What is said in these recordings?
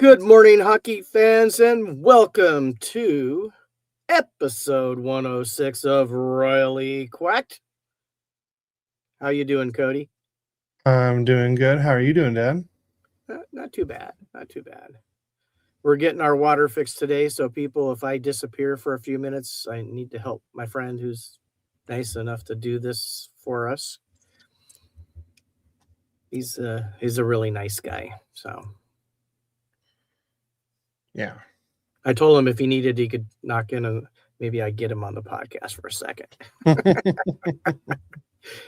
Good morning, hockey fans, and welcome to episode 106 of Royally Quacked. How you doing, Cody? I'm doing good. How are you doing, Dad? Not too bad. Not too bad. We're getting our water fixed today, so people, if I disappear for a few minutes, I need to help my friend who's nice enough to do this for us. He's a really nice guy, so. Yeah. I told him if he needed, he could knock in and maybe I'd get him on the podcast for a second.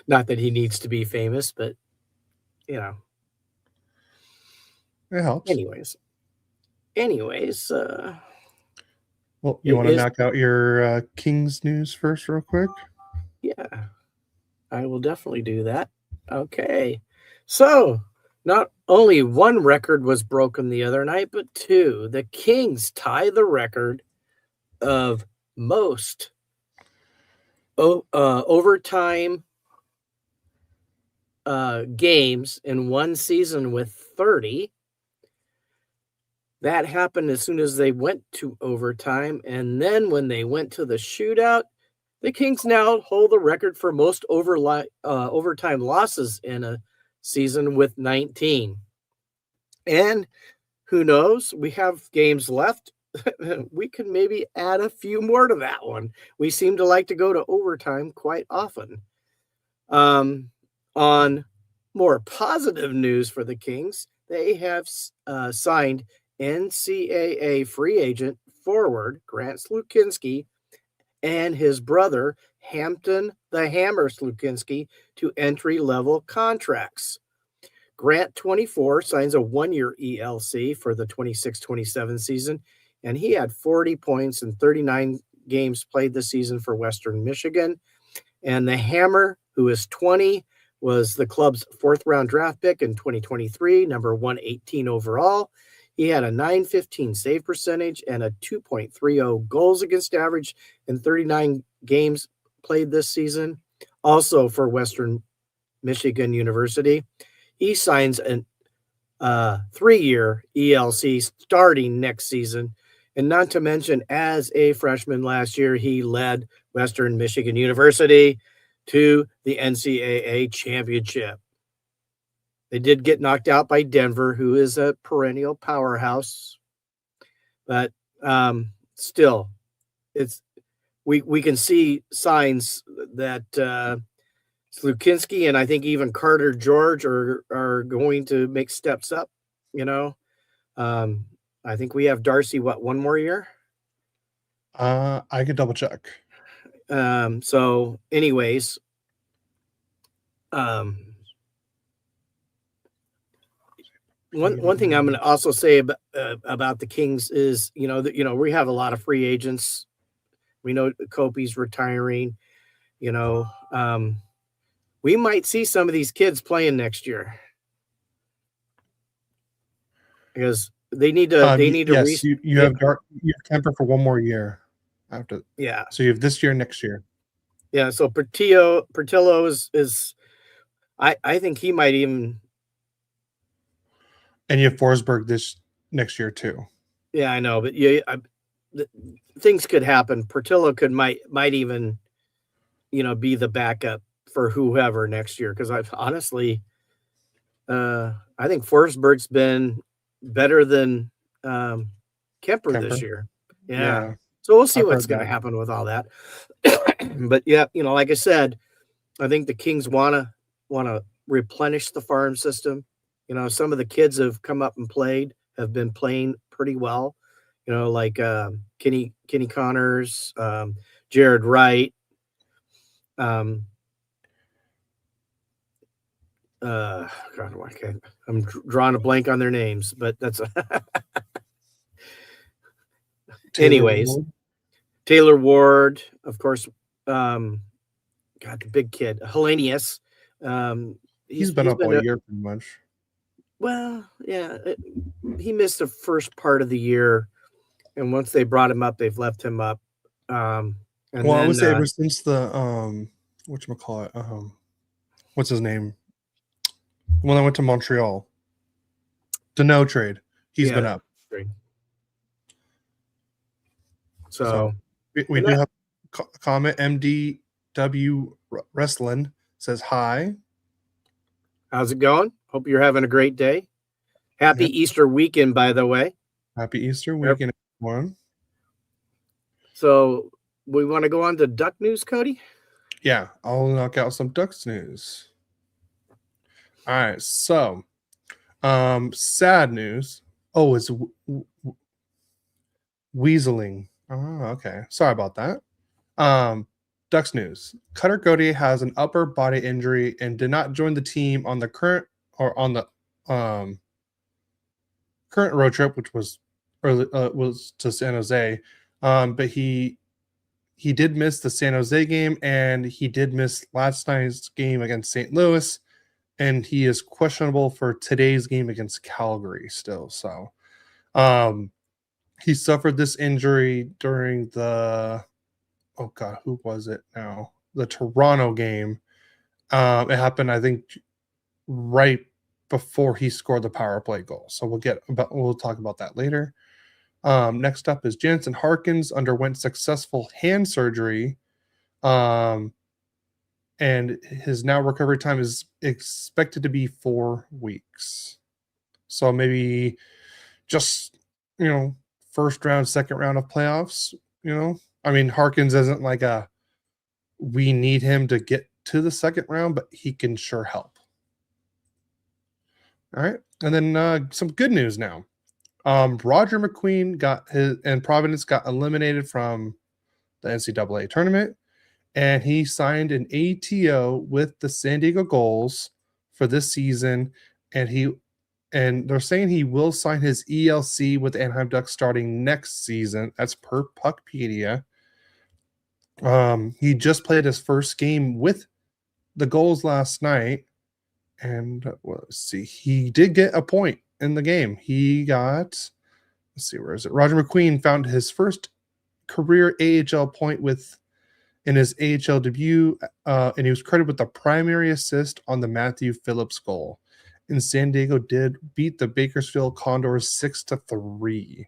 Not that he needs to be famous, but, you know. It helps. Anyways. Well, you want to knock out your Kings news first real quick? Yeah, I will definitely do that. Okay. So, not only one record was broken the other night, but two. The Kings tie the record of most overtime games in one season with 30. That happened as soon as they went to overtime. And then when they went to the shootout, the Kings now hold the record for most overtime losses in a season with 19. And who knows? We have games left. We could maybe add a few more to that one. We seem to like to go to overtime quite often. On more positive news for the Kings, they have signed NCAA free agent forward Grant Slukinski and his brother Hampton the Hammer Slukinski to entry-level contracts. Grant, 24, signs a one-year ELC for the 26-27 season, and he had 40 points in 39 games played this season for Western Michigan. And the Hammer, who is 20, was the club's fourth-round draft pick in 2023, number 118 overall. He had a .915 save percentage and a 2.30 goals against average in 39 games played this season. Also for Western Michigan University, he signs a 3-year ELC starting next season. And not to mention, as a freshman last year, he led Western Michigan University to the NCAA championship. They did get knocked out by Denver, who is a perennial powerhouse. But still, we can see signs that Slukinski and I think even Carter George are going to make steps up. I think we have Darcy, one more year? I could double check. So anyways, one thing I'm going to also say about the Kings is, we have a lot of free agents. We know Kopi's retiring, we might see some of these kids playing next year because they need to. Yes, you have Kemper for one more year. Yeah. So you have this year, next year. Yeah. So Portillo is. I think he might even. And you have Forsberg this next year too. Yeah, I know, but things could happen. Portillo might even, be the backup for whoever next year. Because I think Forsberg's been better than Kemper this year. Yeah. So we'll see what's going to happen with all that. But yeah, like I said, I think the Kings want to replenish the farm system. Some of the kids have come up and have been playing pretty well. Like Kenny Connors, Jared Wright. God, I'm drawing a blank on their names, but that's anyways. Taylor Ward, of course. God, the big kid, Hellenius. He's been up all year pretty much. Well, yeah, he missed the first part of the year, and once they brought him up, they've left him up. I would say ever since the whatchamacallit, what's his name? When I went to Montreal, the no trade, he's been up. So we do have a comment. MDW Wrestling says hi. How's it going? Hope you're having a great day. Happy Easter weekend, by the way. Happy Easter weekend, everyone. So we want to go on to Duck news, Cody? Yeah, I'll knock out some Ducks news. All right, so sad news. Oh, it's weaseling. Oh, okay. Sorry about that. Ducks news. Cutter Gauthier has an upper body injury and did not join the team on the current road trip, which was to San Jose. But he did miss the San Jose game, and he did miss last night's game against St. Louis, and he is questionable for today's game against Calgary still. So he suffered this injury during the who was it now? The Toronto game. It happened, I think, right before he scored the power play goal. So we'll talk about that later. Next up is Jansen Harkins underwent successful hand surgery, and his now recovery time is expected to be 4 weeks. So maybe just, first round, second round of playoffs, I mean, Harkins isn't like we need him to get to the second round, but he can sure help. All right. And then some good news now. Roger McQueen and Providence got eliminated from the NCAA tournament, and he signed an ATO with the San Diego Gulls for this season, and they're saying he will sign his ELC with the Anaheim Ducks starting next season. That's per Puckpedia. He just played his first game with the Gulls last night, and let's see, he did get a point in the game. He got, where is it? Roger McQueen found his first career AHL point in his AHL debut, and he was credited with the primary assist on the Matthew Phillips goal. And San Diego did beat the Bakersfield Condors 6-3.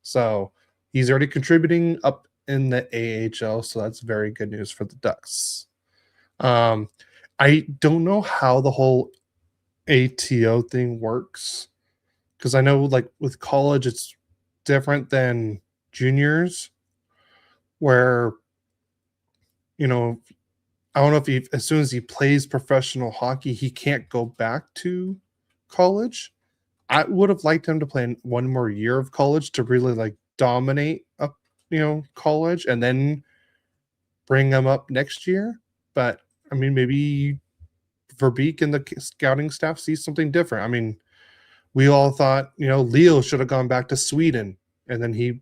So he's already contributing up in the AHL, so that's very good news for the Ducks. I don't know how the whole ATO thing works, because I know, like, with college it's different than juniors, where I don't know if as soon as he plays professional hockey, he can't go back to college. I would have liked him to play one more year of college to really dominate up, college, and then bring him up next year. But I mean, maybe Verbeek and the scouting staff sees something different. I mean, we all thought, Leo should have gone back to Sweden, and then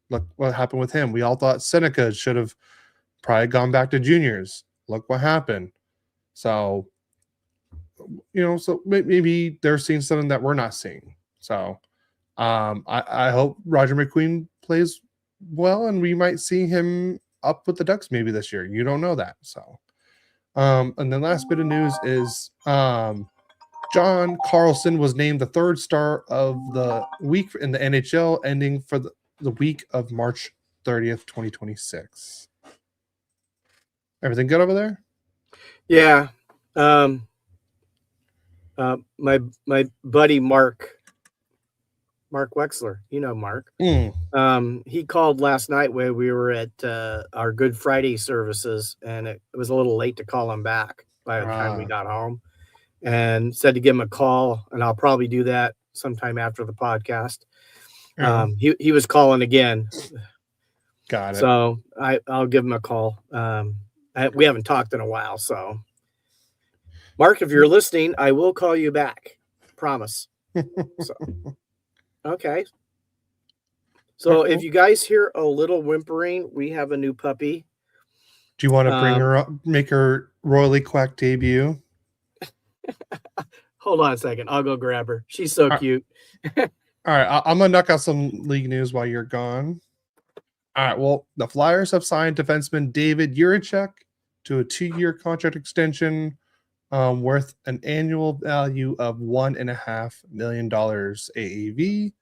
look what happened with him. We all thought Seneca should have probably gone back to juniors. Look what happened. So, so maybe they're seeing something that we're not seeing. So, I hope Roger McQueen plays well, and we might see him up with the Ducks maybe this year. You don't know that. So, and the last bit of news is John Carlson was named the third star of the week in the NHL, ending for the week of March 30th, 2026. Everything good over there? Yeah. My buddy Mark Wexler, Mark. He called last night where we were at our Good Friday services, and it was a little late to call him back by the time we got home, and said to give him a call, and I'll probably do that sometime after the podcast. He was calling again. Got it. So I'll give him a call. We haven't talked in a while, so Mark, if you're listening, I will call you back. Promise. So, okay. So if you guys hear a little whimpering, we have a new puppy. Do you want to bring her up, make her Royally Quacked debut? Hold on a second. I'll go grab her. She's so cute. All right. I'm going to knock out some league news while you're gone. All right. Well, the Flyers have signed defenseman David Jiricek to a 2-year contract extension worth an annual value of $1.5 million AAV.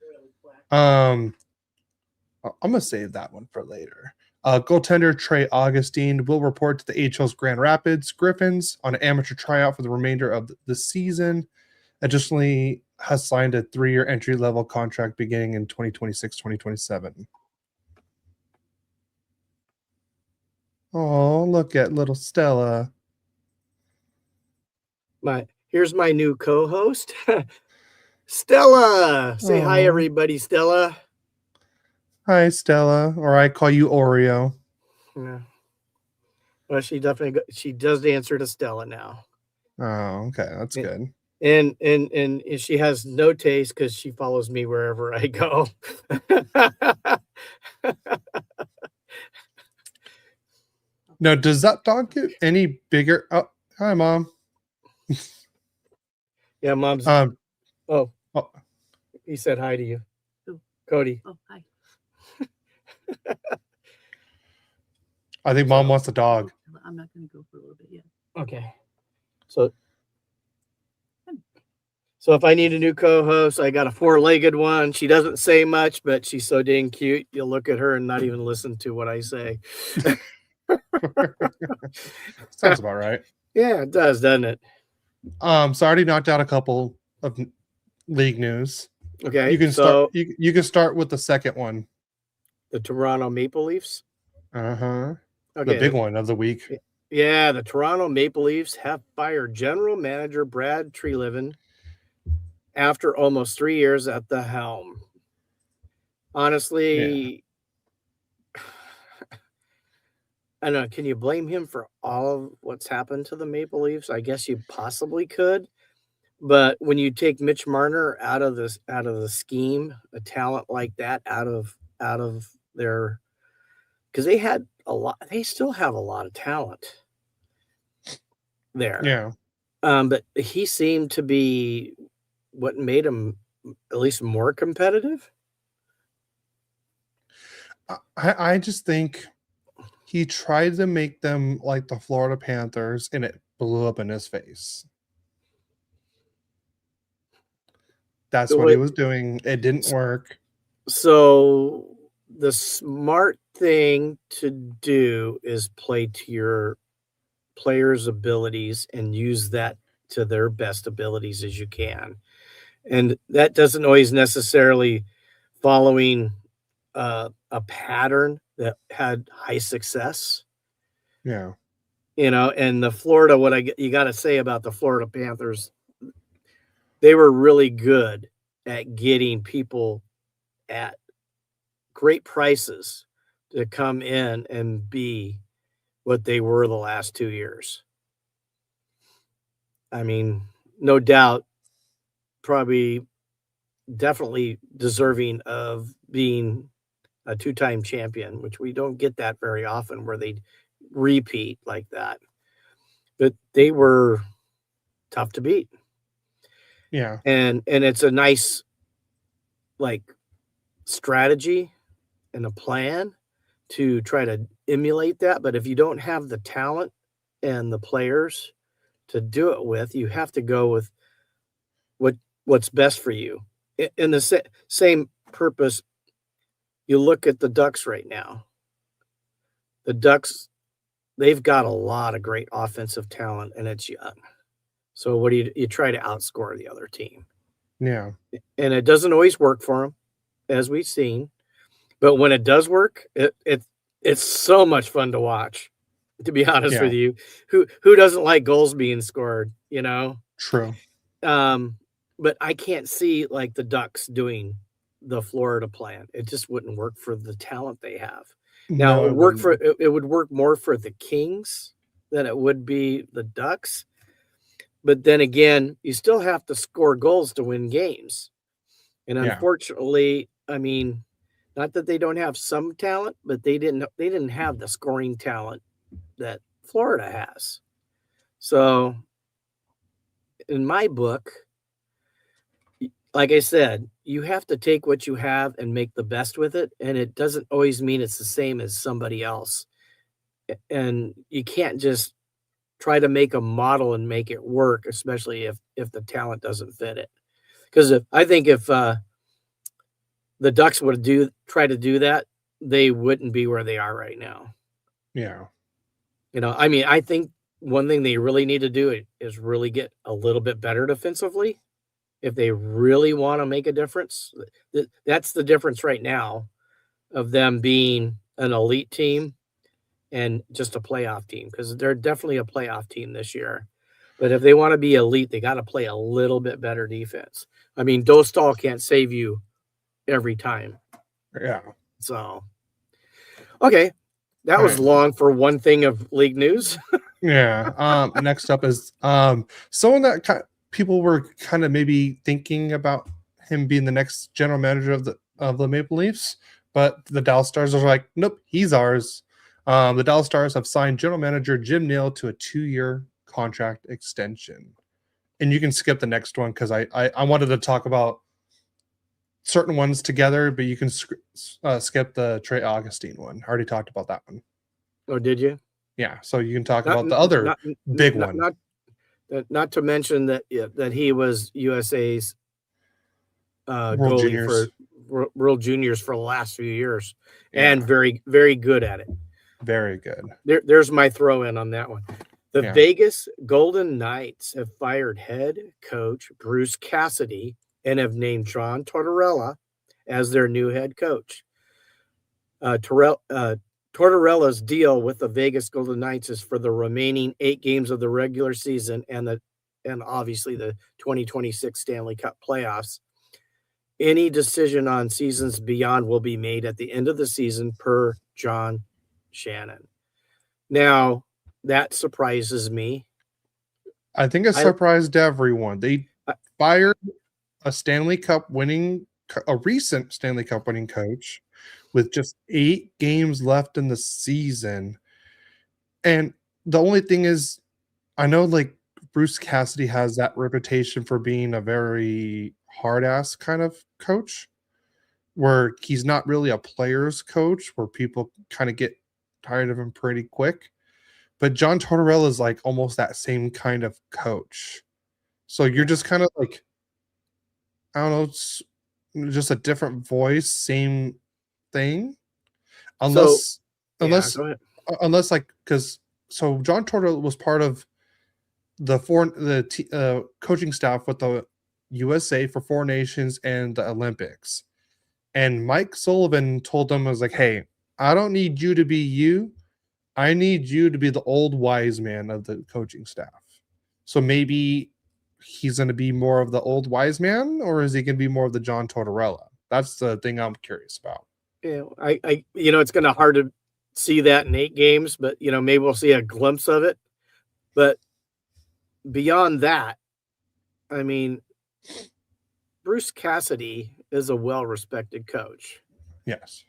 I'm going to save that one for later. Goaltender Trey Augustine will report to the AHL's Grand Rapids Griffins on an amateur tryout for the remainder of the season. Additionally, has signed a 3-year entry-level contract beginning in 2026-2027. Oh, look at little Stella. Here's my new co-host, Stella. Say hi, everybody, Stella. Hi, Stella, or I call you Oreo. Yeah. Well, she does answer to Stella now. Oh, okay, that's good. And she has no taste because she follows me wherever I go. Now, does that dog get any bigger? Oh, hi, Mom. Yeah, Mom's. Oh, he said hi to you. Who? Cody. Oh, hi. I think Mom wants a dog. I'm not going to go for a little bit yet. Okay. So if I need a new co-host, I got a 4-legged one. She doesn't say much, but she's so dang cute. You'll look at her and not even listen to what I say. Sounds about right. Yeah, it does, doesn't it? So I already knocked out a couple of league news. Okay. You can start. You can start with the second one. The Toronto Maple Leafs. Okay. The Okay. big one of the week. Yeah, the Toronto Maple Leafs have fired general manager Brad Treliving after almost 3 years at the helm. Honestly, I don't know. Can you blame him for all of what's happened to the Maple Leafs? I guess you possibly could. But when you take Mitch Marner out of the scheme, a talent like that out of their, because they had a lot, they still have a lot of talent there. Yeah. But he seemed to be what made him at least more competitive. I just think he tried to make them like the Florida Panthers, and it blew up in his face. That's what he was doing. It didn't work. So the smart thing to do is play to your players' abilities and use that to their best abilities as you can. And that doesn't always necessarily following a pattern that had high success. Yeah. And the Florida, you got to say about the Florida Panthers, they were really good at getting people at great prices to come in and be what they were the last 2 years. I mean, no doubt, definitely deserving of being a 2-time champion, which we don't get that very often where they repeat like that. But they were tough to beat. Yeah. And it's a nice strategy and a plan to try to emulate that. But if you don't have the talent and the players to do it with, you have to go with what's best for you. In the same purpose, you look at the Ducks right now. The Ducks, they've got a lot of great offensive talent, and it's young. So what do you try to outscore the other team? Yeah. And it doesn't always work for them, as we've seen. But when it does work, it's so much fun to watch, to be honest with you. Who doesn't like goals being scored, True. But I can't see like the Ducks doing the Florida plan. It just wouldn't work for the talent they have. Now, it would work more for the Kings than it would be the Ducks. But then again, you still have to score goals to win games. And unfortunately, I mean, not that they don't have some talent, but they didn't have the scoring talent that Florida has. So in my book, like I said, you have to take what you have and make the best with it. And it doesn't always mean it's the same as somebody else. And you can't just try to make a model and make it work, especially if the talent doesn't fit it. Because I think if the Ducks would try to do that, they wouldn't be where they are right now. Yeah. I mean, I think one thing they really need to do is really get a little bit better defensively if they really want to make a difference. That's the difference right now of them being an elite team and just a playoff team, because they're definitely a playoff team this year. But if they want to be elite, they got to play a little bit better defense. I mean, Dostal can't save you every time. Yeah. So, okay. That was long for one thing of league news. Yeah. Next up is someone that people were kind of maybe thinking about him being the next general manager of the Maple Leafs, but the Dallas Stars are like, nope, he's ours. The Dallas Stars have signed general manager Jim Neal to a 2-year contract extension. And you can skip the next one because I wanted to talk about certain ones together, but you can skip the Trey Augustine one. I already talked about that one. Oh, did you? Yeah, so you can talk about the other big one. Not to mention that he was USA's World goalie Juniors. for World Juniors for the last few years, Yeah. and very, very good at it. Very good. There's my throw in on that one. The Yeah. Vegas Golden Knights have fired head coach Bruce Cassidy and have named John Tortorella as their new head coach. Tortorella's deal with the Vegas Golden Knights is for the remaining 8 games of the regular season and obviously the 2026 Stanley Cup playoffs. Any decision on seasons beyond will be made at the end of the season, per John Shannon. Now, that surprises me. I think it surprised everyone. They fired a recent Stanley Cup winning coach with just 8 games left in the season. And the only thing is, I know like Bruce Cassidy has that reputation for being a very hard-ass kind of coach, where he's not really a player's coach, where people kind of get tired of him pretty quick. But John Tortorella is like almost that same kind of coach. So you're just kind of like, I don't know, it's just a different voice, same thing. Unless like, because so John Tortorella was part of the coaching staff with the USA for 4 Nations and the Olympics. And Mike Sullivan told them, was like, hey, I don't need you to be you. I need you to be the old wise man of the coaching staff. So maybe he's going to be more of the old wise man, or is he going to be more of the John Tortorella? That's the thing I'm curious about. Yeah, I it's going to hard to see that in 8 games, but maybe we'll see a glimpse of it. But beyond that, I mean, Bruce Cassidy is a well-respected coach. Yes.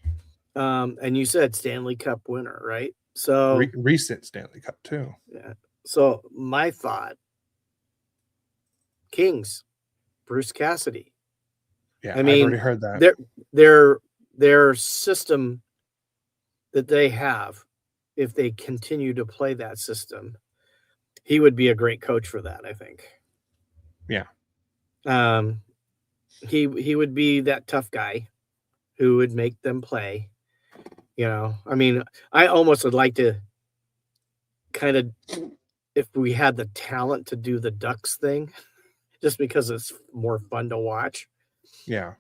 And you said Stanley Cup winner, right? So recent Stanley Cup too. Yeah. So my thought, Kings, Bruce Cassidy. Yeah, I mean, I've already heard that. Their system that they have, if they continue to play that system, he would be a great coach for that, I think. Yeah. He would be that tough guy who would make them play. I mean, I almost would like to kind of, if we had the talent to do the Ducks thing, just because it's more fun to watch. Yeah.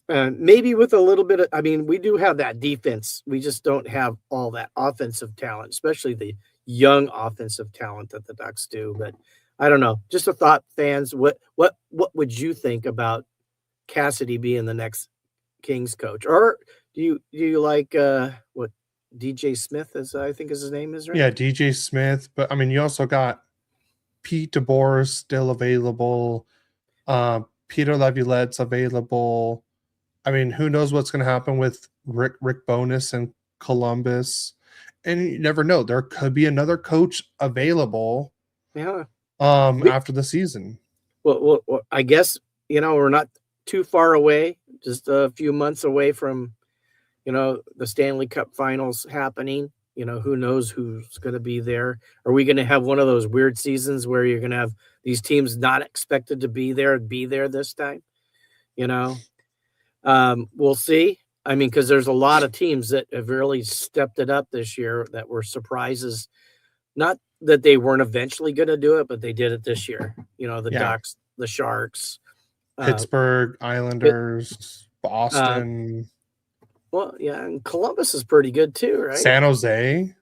Maybe with a little bit of, I mean, we do have that defense. We just don't have all that offensive talent, especially the young offensive talent that the Ducks do. But I don't know. Just a thought, fans. What would you think about Cassidy being the next Kings coach? Or do you like what DJ Smith I think his name is, right? Yeah, DJ Smith. But I mean, you also got Pete DeBoer still available. Peter Laviolette's available. I mean, who knows what's going to happen with Rick Bowness and Columbus, and you never know. There could be another coach available. Yeah. After the season. Well, I guess we're not too far away. Just a few months away from the Stanley Cup Finals happening. Who knows who's going to be there? Are we going to have one of those weird seasons where you're going to have these teams not expected to be there this time? We'll see. I mean, because there's a lot of teams that have really stepped it up this year that were surprises. Not that they weren't eventually going to do it, but they did it this year. You know, the Yeah. Ducks, the Sharks, Pittsburgh, Islanders, Boston, well, yeah, and Columbus is pretty good too, right? San Jose.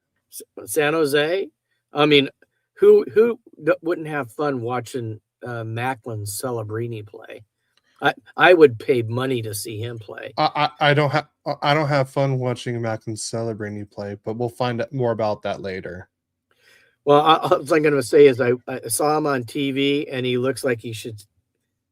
San Jose. I mean, who wouldn't have fun watching Macklin Celebrini play? I would pay money to see him play. I don't have fun watching Macklin Celebrini play, but we'll find out more about that later. Well, all I'm going to say is I saw him on TV, and he looks like he should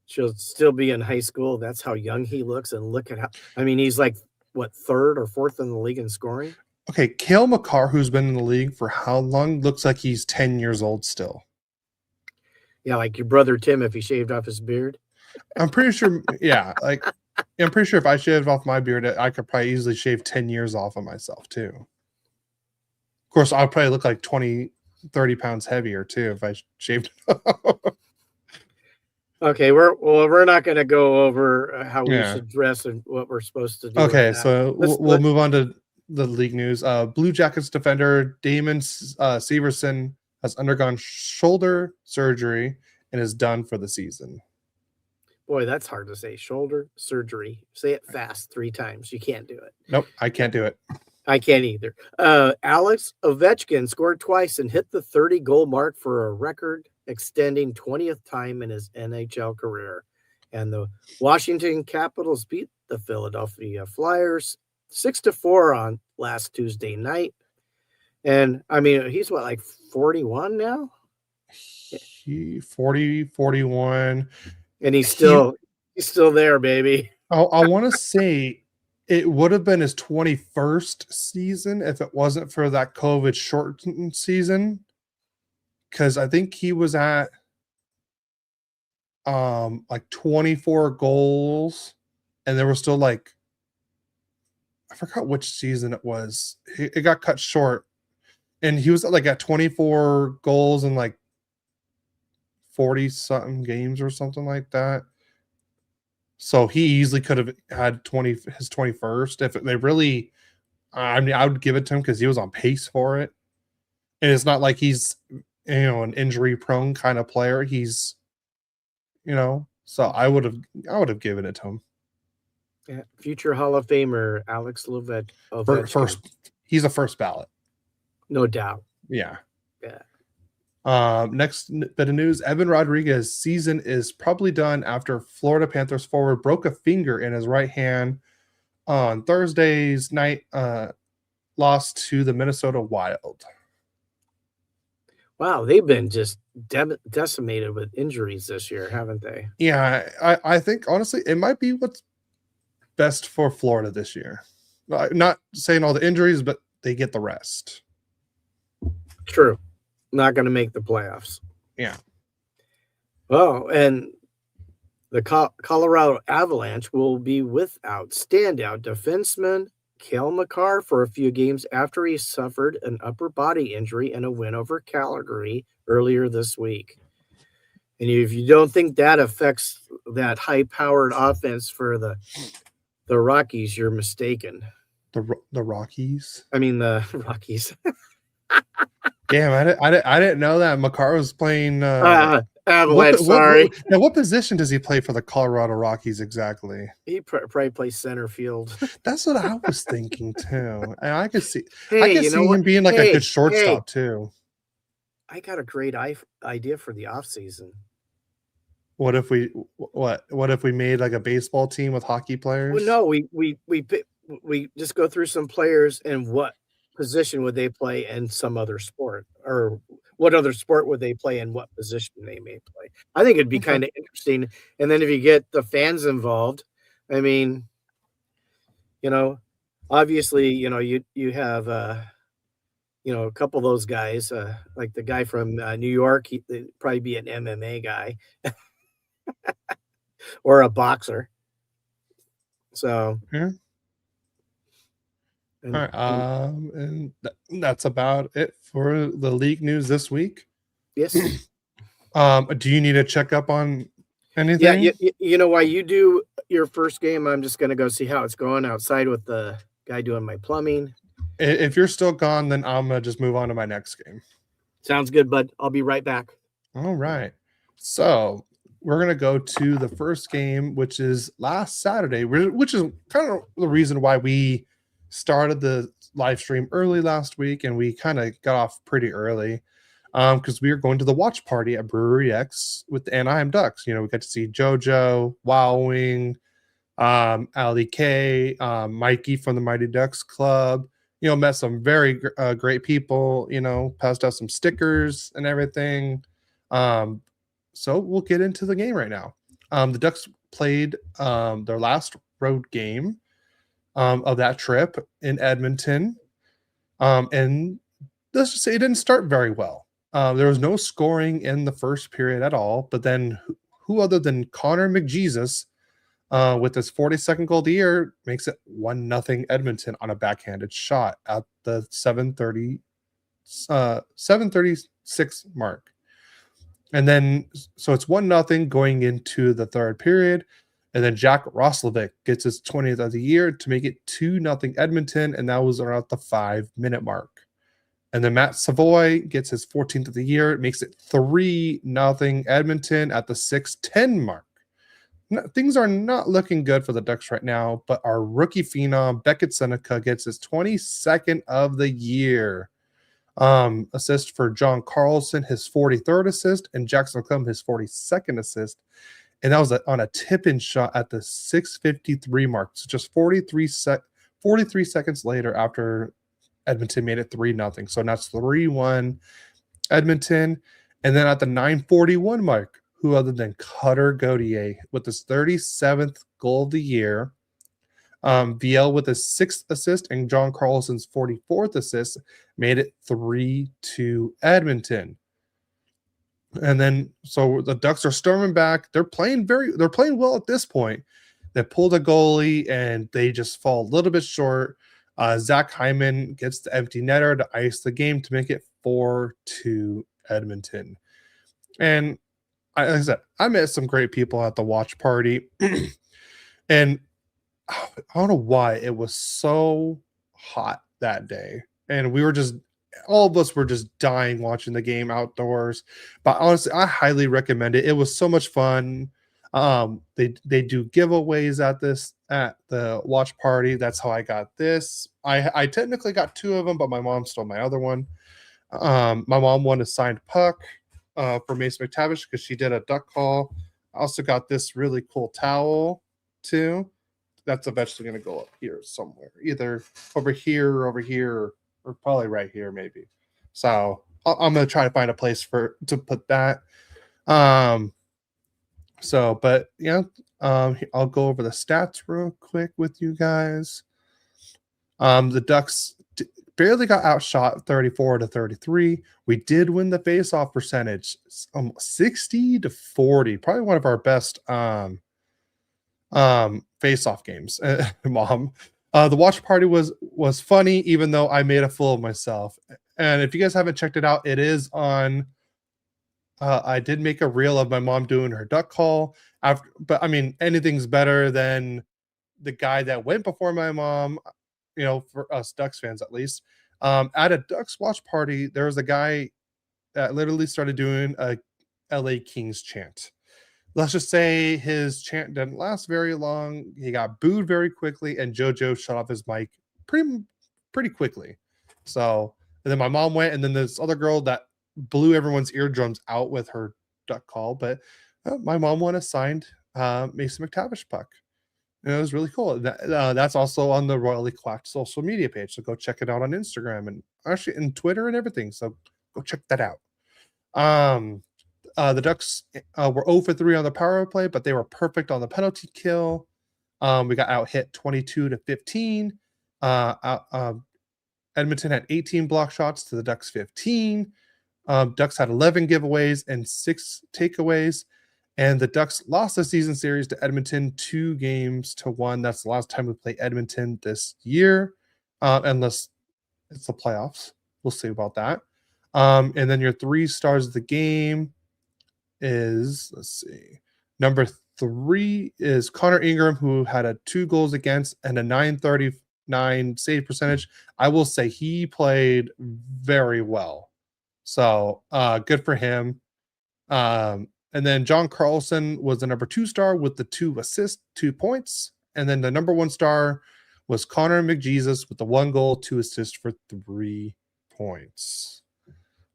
still be in high school. That's how young he looks, and look at how. I mean, he's like what, third or fourth in the league in scoring. Okay, Cale Makar, who's been in the league for how long, looks like he's 10 years old still. Yeah, like your brother Tim if he shaved off his beard. I'm pretty sure, yeah, like I'm pretty sure if I shaved off my beard, I could probably easily shave 10 years off of myself too. Of course, I'll probably look like 20, 30 pounds heavier too if I shaved. Okay, we're not going to go over how we should dress and what we're supposed to do. Okay, so we'll move on to the league news. Blue Jackets defender Damon Severson has undergone shoulder surgery and is done for the season. Boy, that's hard to say. Shoulder surgery. Say it fast 3 times. You can't do it. Nope, I can't do it. I can't either. Alex Ovechkin scored twice and hit the 30-goal mark for a record-extending 20th time in his NHL career. And the Washington Capitals beat the Philadelphia Flyers 6-4 on last Tuesday night. And, I mean, he's what, like 41 now? 41. And he's still there, baby. I want to say it would have been his 21st season if it wasn't for that COVID shortened season. Because I think he was at like 24 goals, and there was still like, I forgot which season it was. It got cut short, and he was like at 24 goals and like 40 something games or something like that. So he easily could have had his 21st if they really. I mean, I would give it to him because he was on pace for it, and it's not like he's an injury prone kind of player. He's, so I would have given it to him. Yeah, future Hall of Famer Alex Ovechkin. First, he's a first ballot, no doubt. Yeah. Yeah. Next bit of news: Evan Rodriguez's season is probably done after Florida Panthers forward broke a finger in his right hand on Thursday's night. Lost to the Minnesota Wild. Wow, they've been just decimated with injuries this year, haven't they? Yeah, I think honestly it might be what's best for Florida this year. Not saying all the injuries, but they get the rest. True. Not going to make the playoffs. Yeah. Oh, and the Colorado Avalanche will be without standout defenseman Cale Makar for a few games after he suffered an upper body injury in a win over Calgary earlier this week. And if you don't think that affects that high-powered offense for the Rockies, you're mistaken. The Rockies? I mean the Rockies. Damn, I didn't know that Makar was playing Avalanche. Sorry. Now, what position does he play for the Colorado Rockies exactly? He probably plays center field. That's what I was thinking too. And I could see, Hey, him being like a good shortstop too. I got a great idea for the offseason. What if we made like a baseball team with hockey players? Well, no, we just go through some players and what position would they play in some other sport, or what other sport would they play in what position they may play. I think it'd be kind of interesting. And then if you get the fans involved, I mean, obviously, you have, a couple of those guys, like the guy from New York, he'd probably be an MMA guy or a boxer. So, yeah. All right, and that's about it for the league news this week. Yes. Do you need to check up on Anything? You know, while you do your first game, I'm just going to go see how it's going outside with the guy doing my plumbing. If you're still gone, then I'm gonna just move on to my next game. Sounds good, bud. I'll be right back. All right. So we're gonna go to the first game, which is last Saturday, which is kind of the reason why we started the live stream early last week, and we kind of got off pretty early. Because we were going to the watch party at Brewery X with the Anaheim Ducks. You know, we got to see JoJo, Wowing, Ali K, Mikey from the Mighty Ducks Club. You know, met some very great people. You know, passed out some stickers and everything. So we'll get into the game right now. The Ducks played their last road game of that trip in Edmonton, and let's just say it didn't start very well. There was no scoring in the first period at all, but then who other than Connor McJesus with his 42nd goal of the year makes it 1-0 Edmonton on a backhanded shot at the 7:36 mark. And then so it's 1-0 going into the third period. And then Jack Roslovic gets his 20th of the year to make it 2-0 Edmonton, and that was around the 5-minute mark. And then Matt Savoy gets his 14th of the year. It makes it 3-0 Edmonton at the 6:10 mark. No, things are not looking good for the Ducks right now, but our rookie phenom, Beckett Seneca, gets his 22nd of the year. Assist for John Carlson, his 43rd assist, and Jackson McClellan, his 42nd assist. And that was on a tip-in shot at the 6:53 mark. So just 43 seconds later after Edmonton made it 3-0. So that's 3-1 Edmonton. And then at the 9:41 mark, who other than Cutter Gauthier with his 37th goal of the year, VL with his 6th assist, and John Carlson's 44th assist made it 3-2 Edmonton. And then so the Ducks are storming back. They're playing well at this point. They pull the goalie and they just fall a little bit short. Zach Hyman gets the empty netter to ice the game to make it 4-2 Edmonton. And like I said, I met some great people at the watch party. And I don't know why it was so hot that day. And all of us were just dying watching the game outdoors. But honestly, I highly recommend it. It was so much fun. They do giveaways at the watch party. That's how I got this. I technically got 2 of them, but my mom stole my other one. My mom won a signed puck for Mason McTavish because she did a duck call. I also got this really cool towel too. That's eventually going to go up here somewhere, either over here, or probably right here maybe. So I'm going to try to find a place to put that. But yeah, I'll go over the stats real quick with you guys. The Ducks barely got outshot 34-33. We did win the faceoff percentage, 60-40. Probably one of our best faceoff games. Mom. The watch party was funny, even though I made a fool of myself. And if you guys haven't checked it out, it is on. I did make a reel of my mom doing her duck call. But I mean, anything's better than the guy that went before my mom. You know, for us Ducks fans at least. At a Ducks watch party, there was a guy that literally started doing a LA Kings chant. Let's just say his chant didn't last very long. He got booed very quickly, and JoJo shut off his mic pretty quickly. So, and then my mom went, and then this other girl that blew everyone's eardrums out with her duck call. But my mom won a signed Mason McTavish puck. And it was really cool. That's also on the Royally Quacked social media page. So go check it out on Instagram and actually in Twitter and everything. So go check that out. The Ducks were 0 for 3 on the power play, but they were perfect on the penalty kill. We got out hit 22-15. Edmonton had 18 block shots to the Ducks 15. Ducks had 11 giveaways and 6 takeaways. And the Ducks lost the season series to Edmonton 2-1. That's the last time we play Edmonton this year, unless it's the playoffs. We'll see about that. And then your 3 stars of the game is, let's see, Number 3 is Connor Ingram, who had a 2 goals against and a 939 save percentage. I will say he played very well. So good for him. And then John Carlson was the number 2 star with the 2 assists, 2 points. And then the number 1 star was Connor McJesus with the 1 goal, 2 assists for 3 points.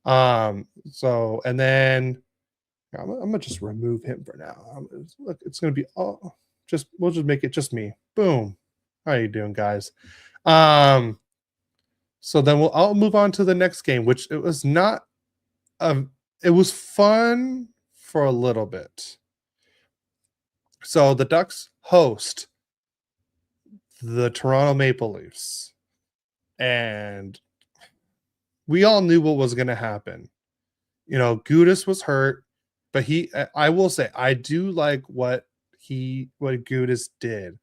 So, and then I'm gonna just remove him for now. Look, it's gonna be we'll just make it just me. Boom. How you doing, guys? So then I'll move on to the next game, which it was not it was fun for a little bit. So the Ducks host the Toronto Maple Leafs, and we all knew what was going to happen. Gudas was hurt, but I will say, I do like what Gudas did.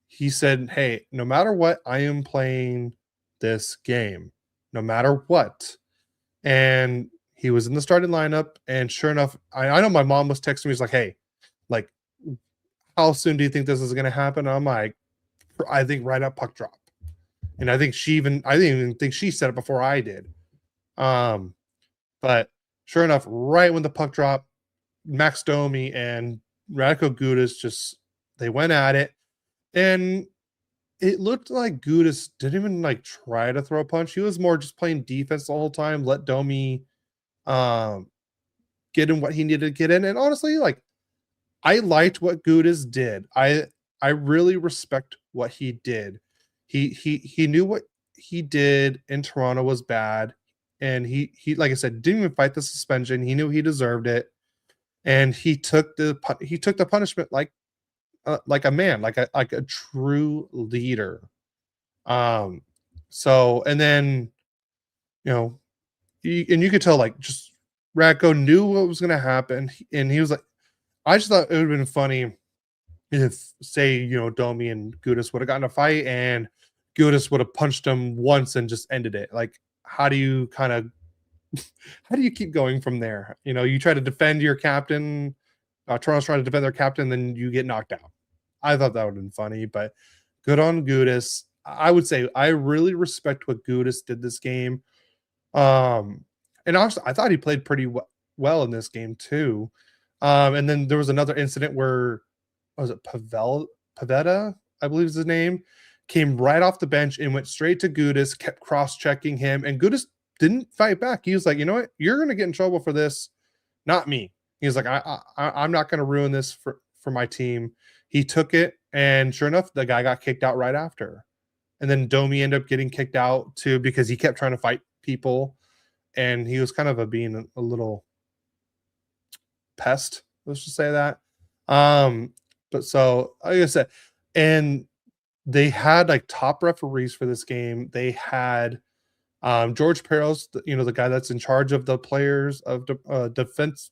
He said, hey, no matter what, I am playing this game, no matter what. And he was in the starting lineup, and sure enough, I know my mom was texting me. He's like, hey, like, how soon do you think this is going to happen? I'm like, I think right at puck drop. And I didn't even think she said it before I did. But sure enough, right when the puck dropped, Max Domi and Radko Gudas they went at it. And it looked like Gudas didn't even try to throw a punch. He was more just playing defense the whole time, let Domi get in what he needed to get in. And honestly, I liked what Gudas did. I really respect what he did. He knew what he did in Toronto was bad, and he like I said, didn't even fight the suspension. He knew he deserved it, and he took the punishment like a man, like a true leader. So, and then and you could tell just Radko knew what was going to happen, and he was like, I just thought it would have been funny if, say, Domi and Gudas would have gotten a fight and Gudas would have punched him once and just ended it. How do you keep going from there? You try to defend your captain. Toronto's trying to defend their captain, then you get knocked out. I thought that would have been funny, but good on Gudas. I would say I really respect what Gudas did this game. And also, I thought he played pretty well in this game too. And then there was another incident where, was it Pavetta, I believe is his name, came right off the bench and went straight to Gudas, kept cross-checking him, and Gudas didn't fight back. He was like, you know what? You're going to get in trouble for this, not me. He was like, I'm not going to ruin this for my team. He took it, and sure enough, the guy got kicked out right after. And then Domi ended up getting kicked out too because he kept trying to fight people, and he was kind of being a little pest. Let's just say that. But so, like I said, and they had top referees for this game. They had George Peros, the guy that's in charge of the players of defense.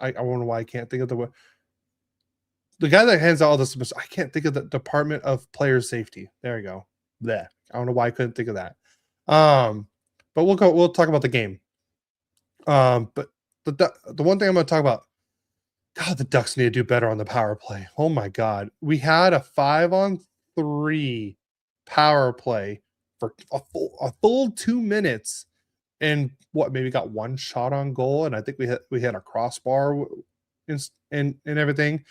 I don't know why I can't think of the guy that hands out all this. I can't think of the Department of Player Safety. There you go. There. I don't know why I couldn't think of that. But we'll talk about the game. But the one thing I'm going to talk about, God, the Ducks need to do better on the power play. Oh my God. We had a 5-on-3 power play for a full 2 minutes, and maybe got one shot on goal. And I think we had a crossbar and everything.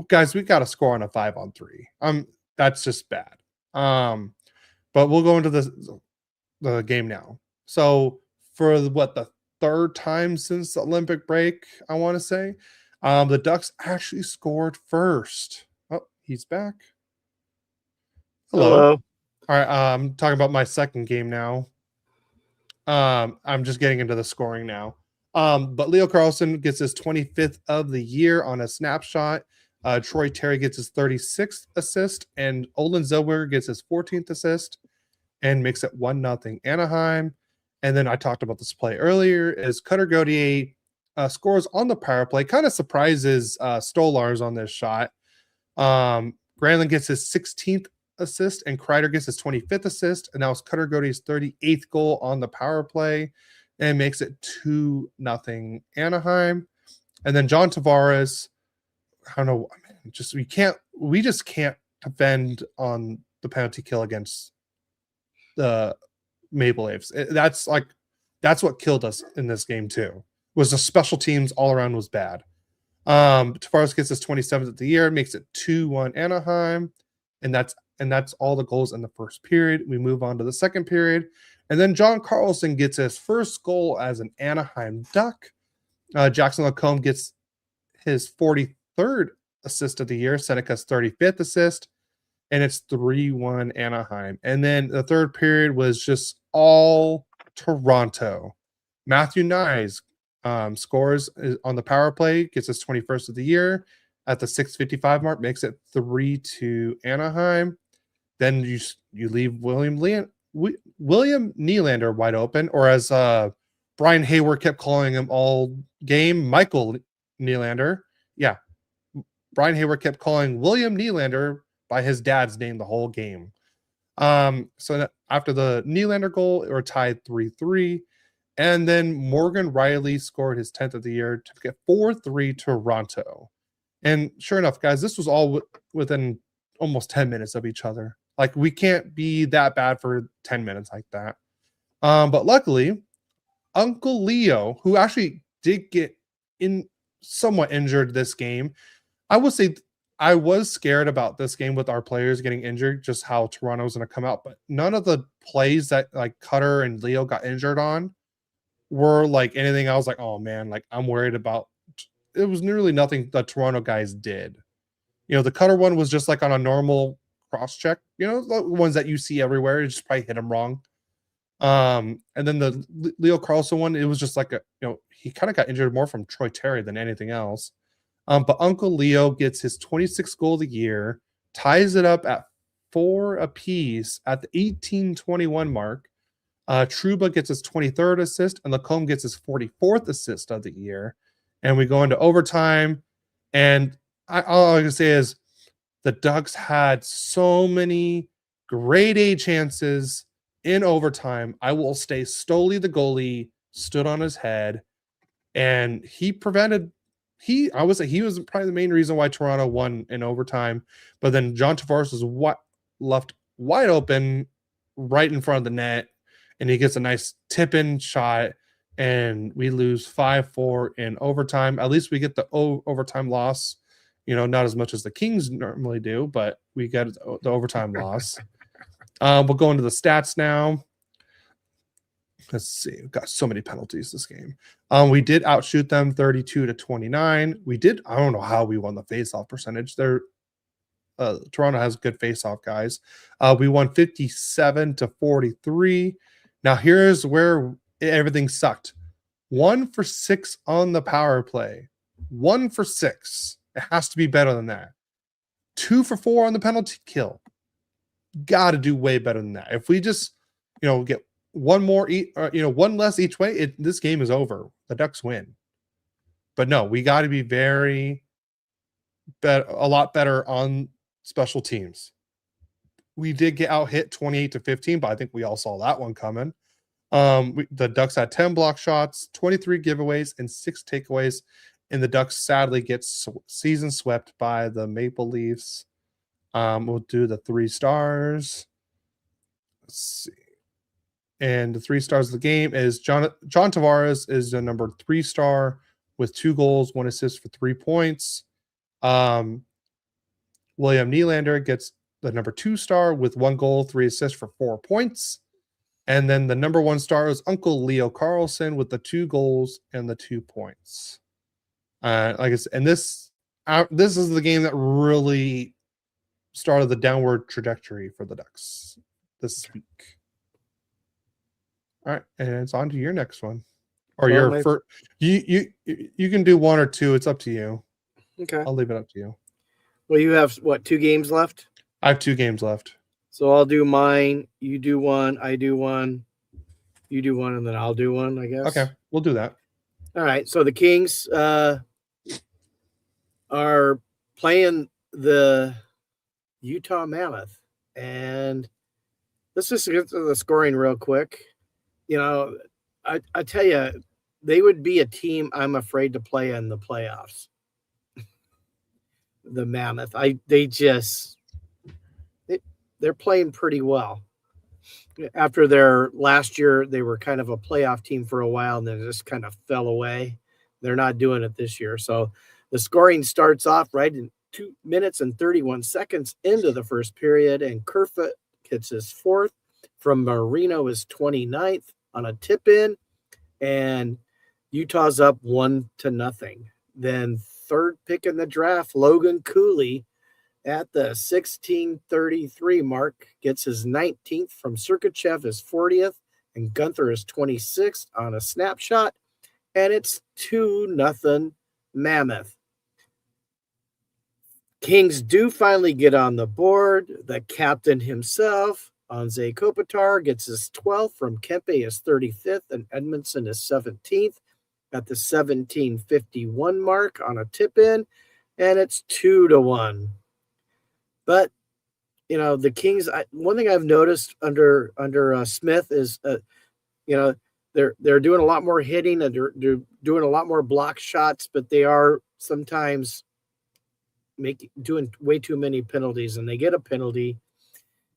Guys, we got to score on a 5-on-3. That's just bad. But we'll go into the game now. So for the third time since the Olympic break, I want to say, the Ducks actually scored first. Oh, he's back. Hello. All right. I'm talking about my second game now. I'm just getting into the scoring now. But Leo Carlsson gets his 25th of the year on a snapshot. Troy Terry gets his 36th assist, and Olin Zellweger gets his 14th assist and makes it 1-0 Anaheim. And then I talked about this play earlier, is Cutter Gauthier scores on the power play, kind of surprises Stolars on this shot. Granlund gets his 16th assist, and Kreider gets his 25th assist, and that was Cutter Gaudier's 38th goal on the power play, and makes it 2-0 Anaheim. And then John Tavares, I don't know, we just can't defend on the penalty kill against the Maple Leafs. That's what killed us in this game too. Was the special teams all around was bad. Tavares gets his 27th of the year, makes it 2-1 Anaheim, and that's all the goals in the first period. We move on to the second period, and then John Carlson gets his first goal as an Anaheim Duck. Jackson Lacombe gets his 43rd assist of the year, Seneca's 35th assist, and it's 3-1 Anaheim. And then the third period was just all Toronto. Matthew Nyes scores on the power play, gets his 21st of the year at the 6:55 mark, makes it 3-2 Anaheim. Then you leave William Nylander wide open, or as Brian Hayward kept calling him all game, Michael Nylander. Yeah, Brian Hayward kept calling William Nylander by his dad's name the whole game. So after the Nylander goal, it were tied 3-3. And then Morgan Riley scored his 10th of the year to get 4-3 Toronto. And sure enough, guys, this was all within almost 10 minutes of each other. Like, we can't be that bad for 10 minutes like that. But luckily, Uncle Leo, who actually did get somewhat injured this game, I would say I was scared about this game with our players getting injured, just how Toronto was going to come out. But none of the plays that like Cutter and Leo got injured on were like anything. I was like, oh man, like I'm worried about. It was nearly nothing the Toronto guys did. The Cutter one was just like on a normal cross check. The ones that you see everywhere. It just probably hit him wrong. And then the Leo Carlson one, it was just like he kind of got injured more from Troy Terry than anything else. But Uncle Leo gets his 26th goal of the year, ties it up at 4 apiece at the 18:21 mark. Trouba gets his 23rd assist, and Lacombe gets his 44th assist of the year. And we go into overtime. And all I can say is the Ducks had so many grade A chances in overtime. I will say Stoli, the goalie, stood on his head, and he prevented. I would say he was probably the main reason why Toronto won in overtime. But then John Tavares was left wide open right in front of the net, and he gets a nice tip-in shot, and we lose 5-4 in overtime. At least we get the overtime loss. Not as much as the Kings normally do, but we get the overtime loss. We'll go into the stats now. Let's see. We've got so many penalties this game. We did outshoot them 32-29. I don't know how we won the faceoff percentage. Toronto has good faceoff guys. We won 57-43. Now here's where everything sucked. 1 for 6 on the power play. 1 for 6. It has to be better than that. 2 for 4 on the penalty kill. Got to do way better than that. If we just, get one more, one less each way, this game is over. The Ducks win. But no, we got to be a lot better on special teams. We did get out hit 28-15, but I think we all saw that one coming. The Ducks had 10 block shots, 23 giveaways, and 6 takeaways. And the Ducks sadly get season swept by the Maple Leafs. We'll do the 3 stars. Let's see. And the 3 stars of the game is John Tavares is the number 3 star with 2 goals, 1 assist for 3 points. William Nylander gets the number 2 star with 1 goal, 3 assists for 4 points. And then the number 1 star is Uncle Leo Carlson with the 2 goals and the 2 points. Like I said, and this is the game that really started the downward trajectory for the Ducks this week. All right, and it's on to your next one, or your first. You can do 1 or 2. It's up to you. Okay, I'll leave it up to you. Well, you have 2 games left? I have 2 games left. So I'll do mine. You do 1. I do 1. You do 1, and then I'll do 1. I guess. Okay, we'll do that. All right. So the Kings are playing the Utah Mammoth, and let's just get to the scoring real quick. I tell you, they would be a team I'm afraid to play in the playoffs. The Mammoth. They're playing pretty well. After their last year, they were kind of a playoff team for a while, and then it just kind of fell away. They're not doing it this year. So the scoring starts off right in 2 minutes and 31 seconds into the first period, and Kerfoot gets his fourth from Marino, his 29th on a tip in, and Utah's up 1-0. Then third pick in the draft, Logan Cooley at the 16:33 mark gets his 19th from Sergachev, his 40th, and Gunther his 26th on a snapshot, and it's 2-0 Mammoth. Kings do finally get on the board. The captain himself, Anze Kopitar, gets his 12th from Kempe, his 35th, and Edmondson his 17th at the 17:51 mark on a tip in, and it's 2-1. But the Kings. One thing I've noticed under Smith is, they're doing a lot more hitting and they're doing a lot more block shots, but they are sometimes doing way too many penalties, and they get a penalty.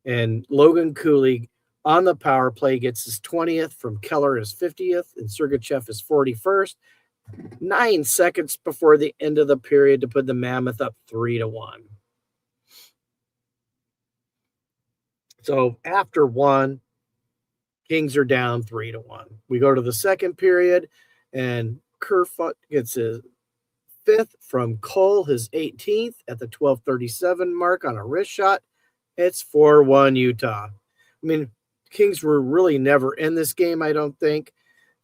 And Logan Cooley on the power play gets his 20th from Keller, his 50th, and Sergachev his 41st. 9 seconds before the end of the period to put the Mammoth up 3-1. So after one, Kings are down 3-1. We go to the second period, and Kerfoot gets his 5th from Cole, his 18th, at the 12:37 mark on a wrist shot. It's 4-1 Utah. I mean, Kings were really never in this game, I don't think.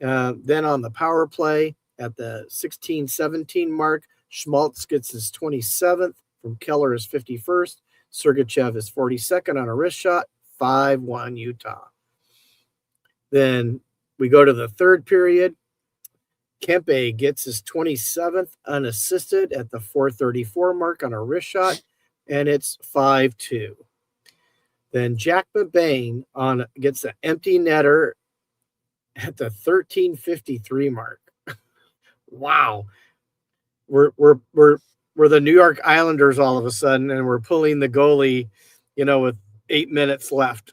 Then on the power play at the 16:17 mark, Schmaltz gets his 27th from Keller, his 51st. Sergachev is 42nd on a wrist shot, 5-1 Utah. Then we go to the third period. Kempe gets his 27th unassisted at the 4:34 mark on a wrist shot, and it's 5-2. Then Jack McBain gets an empty netter at the 13:53 mark. Wow. We're the New York Islanders all of a sudden, and we're pulling the goalie, with 8 minutes left.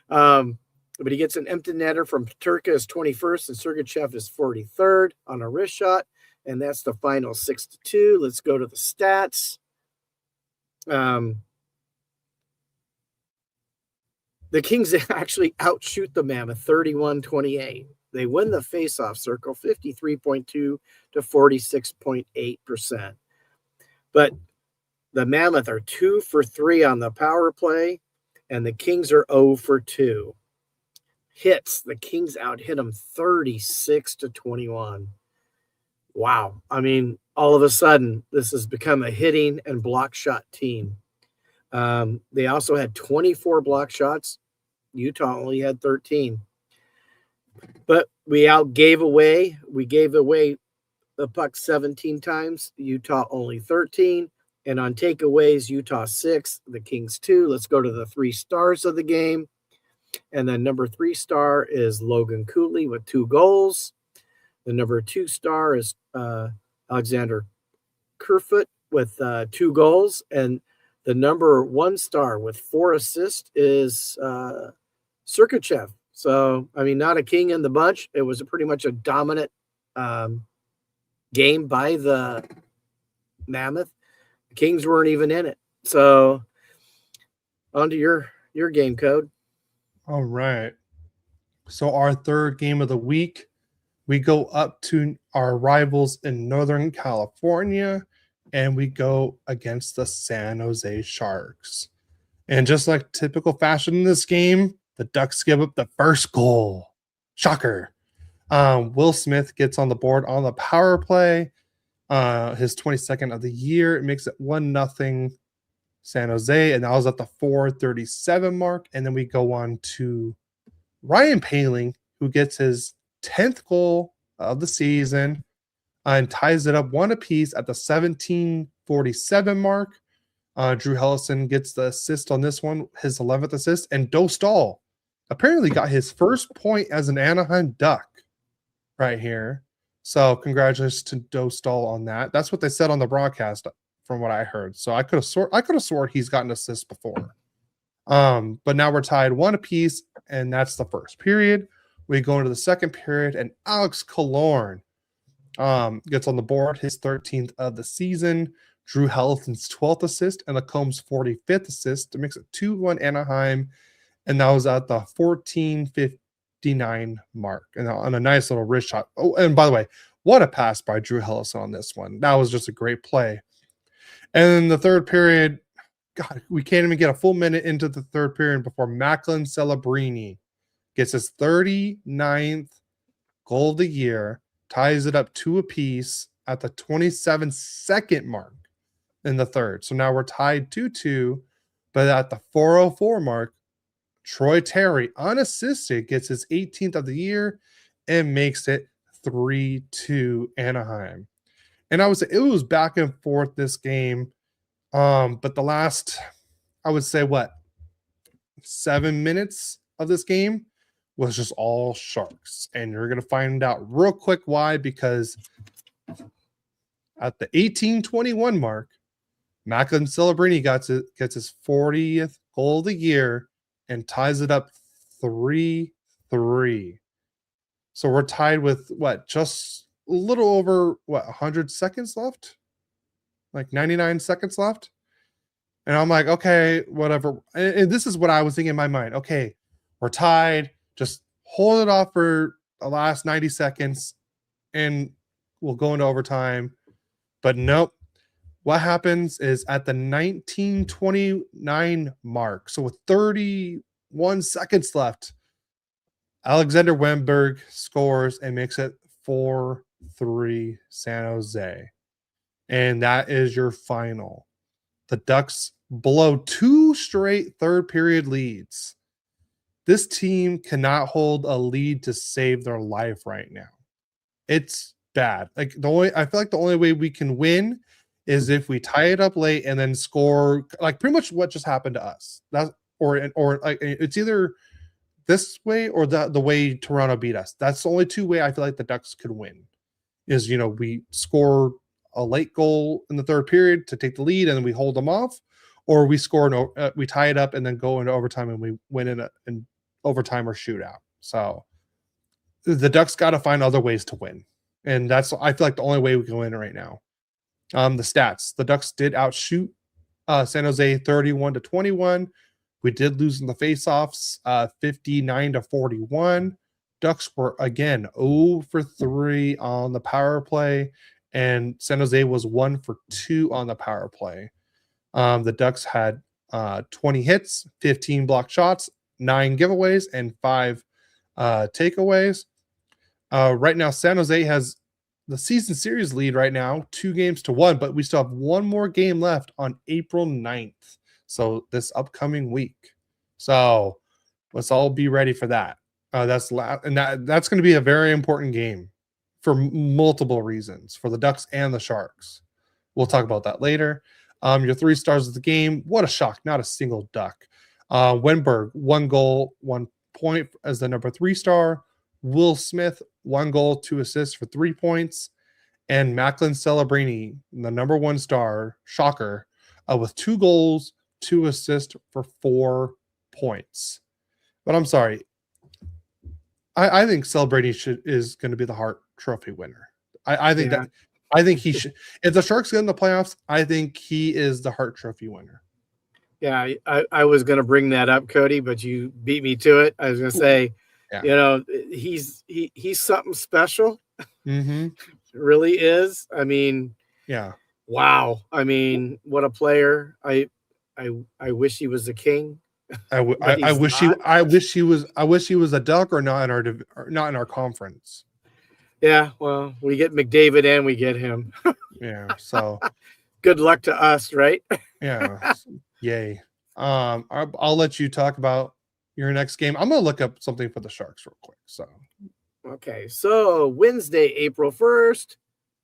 But he gets an empty netter from Peterka, his 21st, and Sergachev, his 43rd on a wrist shot, and that's the final 6-2. Let's go to the stats. The Kings actually outshoot the Mammoth 31-28. They win the faceoff circle 53.2 to 46.8%. But the Mammoth are 2 for 3 on the power play, and the Kings are 0 for 2. Hits, the Kings out-hit them 36-21. Wow. I mean, all of a sudden, this has become a hitting and block shot team. They also had 24 block shots. Utah only had 13. But we gave away the puck 17 times. Utah only 13. And on takeaways, Utah 6, the Kings 2. Let's go to the 3 stars of the game. And the number 3 star is Logan Cooley with 2 goals. The number 2 star is Alexander Kerfoot with 2 goals. And the number 1 star with 4 assists is Sergachev. So, I mean, not a king in the bunch. It was pretty much a dominant game by the Mammoth. The Kings weren't even in it. So, on to your game code. All right. So our third game of the week, we go up to our rivals in Northern California, and we go against the San Jose Sharks. And just like typical fashion in this game, the Ducks give up the first goal. Shocker. Will Smith gets on the board on the power play. His 22nd of the year. It makes it 1-0 San Jose, and that was at the 4:37 mark. And then we go on to Ryan Poehling, who gets his 10th goal of the season and ties it up 1 apiece at the 17:47 mark. Drew Hellison gets the assist on this one, his 11th assist, and Dostal apparently got his first point as an Anaheim Duck right here. So congratulations to Dostal on that. That's what they said on the broadcast from what I heard. So I could have sworn he's gotten assists before. But now we're tied 1 apiece, and that's the first period. We go into the second period, and Alex Killorn gets on the board, his 13th of the season. Drew Helton's 12th assist and Lacomb's 45th assist to makes it 2-1 Anaheim. And that was at the 14:59 mark. And on a nice little wrist shot. Oh, and by the way, what a pass by Drew Helton on this one. That was just a great play. And then the third period, God, we can't even get a full minute into the third period before Macklin Celebrini gets his 39th goal of the year, ties it up 2 apiece at the 27-second mark in the third. So now we're tied 2-2, but at the 4:04 mark, Troy Terry, unassisted, gets his 18th of the year and makes it 3-2 Anaheim. And it was back and forth this game. But the last, I would say, 7 minutes of this game was just all Sharks. And you're going to find out real quick why, because at the 18:21 mark, Macklin Celebrini gets his 40th goal of the year and ties it up 3-3. So we're tied with just a little over 100 seconds left, like 99 seconds left. And I'm like, okay, whatever. And this is what I was thinking in my mind. Okay, we're tied. Just hold it off for the last 90 seconds and we'll go into overtime. But nope. What happens is at the 19:29 mark, so with 31 seconds left, Alexander Wennberg scores and makes it 4-3 San Jose. And that is your final. The Ducks blow 2 straight third period leads. This team cannot hold a lead to save their life right now. It's bad. I feel like the only way we can win is if we tie it up late and then score, like pretty much what just happened to us. Or like it's either this way or the way Toronto beat us. That's the only 2 way I feel like the Ducks could win. Is we score a late goal in the third period to take the lead and then we hold them off, or we we tie it up and then go into overtime and we win in overtime or shootout. So the Ducks got to find other ways to win, and I feel like the only way we can win right now. The stats: the Ducks did outshoot San Jose 31-21. We did lose in the faceoffs 59-41. Ducks were again 0 for 3 on the power play, and San Jose was 1 for 2 on the power play. The Ducks had 20 hits, 15 blocked shots, 9 giveaways, and 5 takeaways. Right now, San Jose has the season series lead right now, 2-1, but we still have 1 more game left on April 9th. So this upcoming week. So let's all be ready for that. That's going to be a very important game for multiple reasons for the Ducks and the Sharks. We'll talk about that later. Your 3 stars of the game. What a shock. Not a single Duck. Wennberg, 1 goal, 1 point as the number 3 star. Will Smith, 1 goal, 2 assists for 3 points. And Macklin Celebrini, the number 1 star, shocker, with 2 goals, 2 assists for 4 points. But I'm sorry. I think Celebrini is going to be the Hart Trophy winner. I think he should. If the Sharks get in the playoffs, I think he is the Hart Trophy winner. Yeah, I was going to bring that up, Cody, but you beat me to it. I was going to say, he's something special. Mm-hmm. Really is. I mean, yeah. Wow. I mean, what a player. I wish he was the King. I wish he was a Duck or not in our conference. Yeah, well, we get McDavid and we get him. Yeah, so good luck to us, right? Yeah. Yay. I'll let you talk about your next game. I'm gonna look up something for the Sharks real quick. So okay, so Wednesday, April 1st,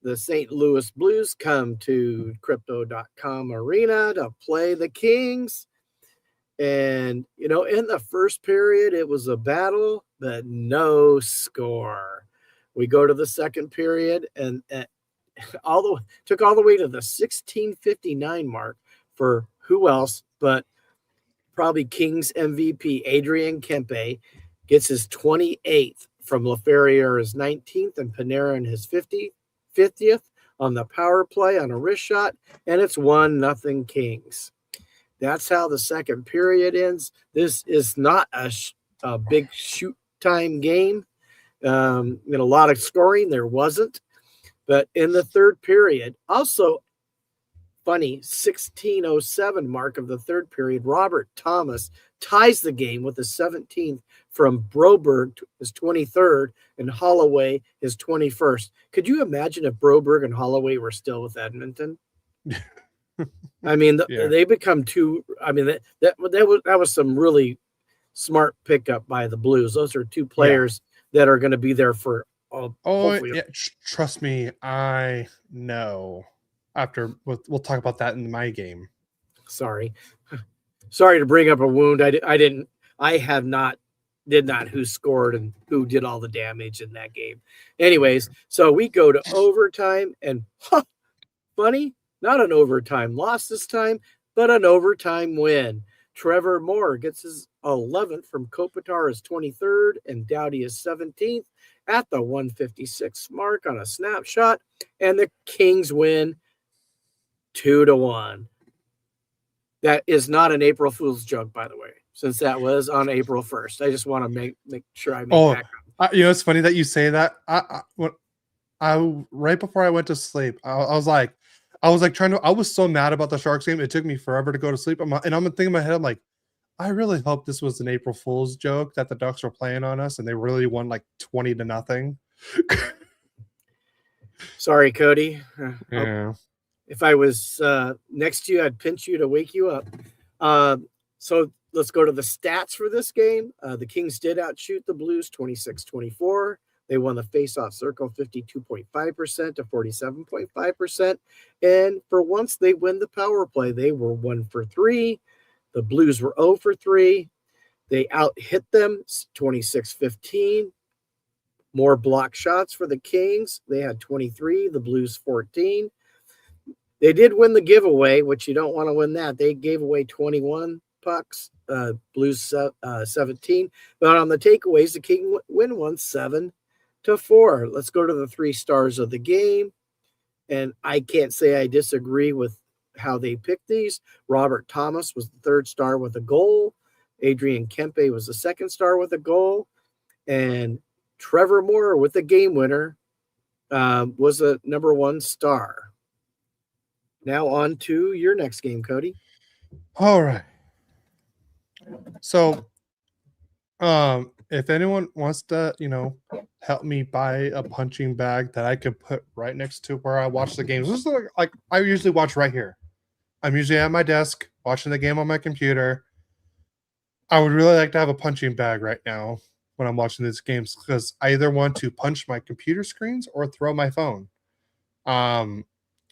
the St. Louis Blues come to Crypto.com Arena to play the Kings. And, in the first period, it was a battle, but no score. We go to the second period and took all the way to the 16:59 mark for who else but probably Kings MVP Adrian Kempe gets his 28th from LaFerriere his 19th and Panarin his 50th on the power play on a wrist shot, and it's 1-0 Kings. That's how the second period ends. This is not a big shoot time game. A lot of scoring. There wasn't. But in the third period, also funny, 16:07 mark of the third period, Robert Thomas ties the game with his 17th from Broberg, his 23rd, and Holloway, his 21st. Could you imagine if Broberg and Holloway were still with Edmonton? I mean, they become two. I mean, that was some really smart pickup by the Blues. Those are two players that are going to be there for. Trust me, I know. After we'll talk about that in my game. Sorry to bring up a wound. I did not who scored and who did all the damage in that game. Anyways, so we go to overtime and funny. Not an overtime loss this time, but an overtime win. Trevor Moore gets his 11th from Kopitar, his 23rd, and Doughty his 17th at the 156 mark on a snapshot, and the Kings win 2-1. That is not an April Fool's joke, by the way, since that was on April 1st. I just want to make sure I make that. It's funny that you say that. I right before I went to sleep, I was so mad about the Sharks game. It took me forever to go to sleep. I'm thinking in my head, I'm like, I really hope this was an April Fool's joke that the Ducks were playing on us and they really won like 20-0. Sorry, Cody. Yeah. If I was next to you, I'd pinch you to wake you up. So let's go to the stats for this game. The Kings did outshoot the Blues 26-24. They won the faceoff circle 52.5% to 47.5%. And for once, they win the power play. They were 1 for 3. The Blues were 0 for 3. They out-hit them 26-15. More block shots for the Kings. They had 23. The Blues 14. They did win the giveaway, which you don't want to win that. They gave away 21 pucks. Blues 17. But on the takeaways, the Kings win 7-4. Let's go to the 3 stars of the game. And I can't say I disagree with how they picked these. Robert Thomas was the 3rd star with a goal. Adrian Kempe was the 2nd star with a goal. And Trevor Moore with the game winner was a number 1 star. Now on to your next game, Cody. All right. So, if anyone wants to, help me buy a punching bag that I could put right next to where I watch the games. This is like I usually watch right here. I'm usually at my desk watching the game on my computer. I would really like to have a punching bag right now when I'm watching these games because I either want to punch my computer screens or throw my phone.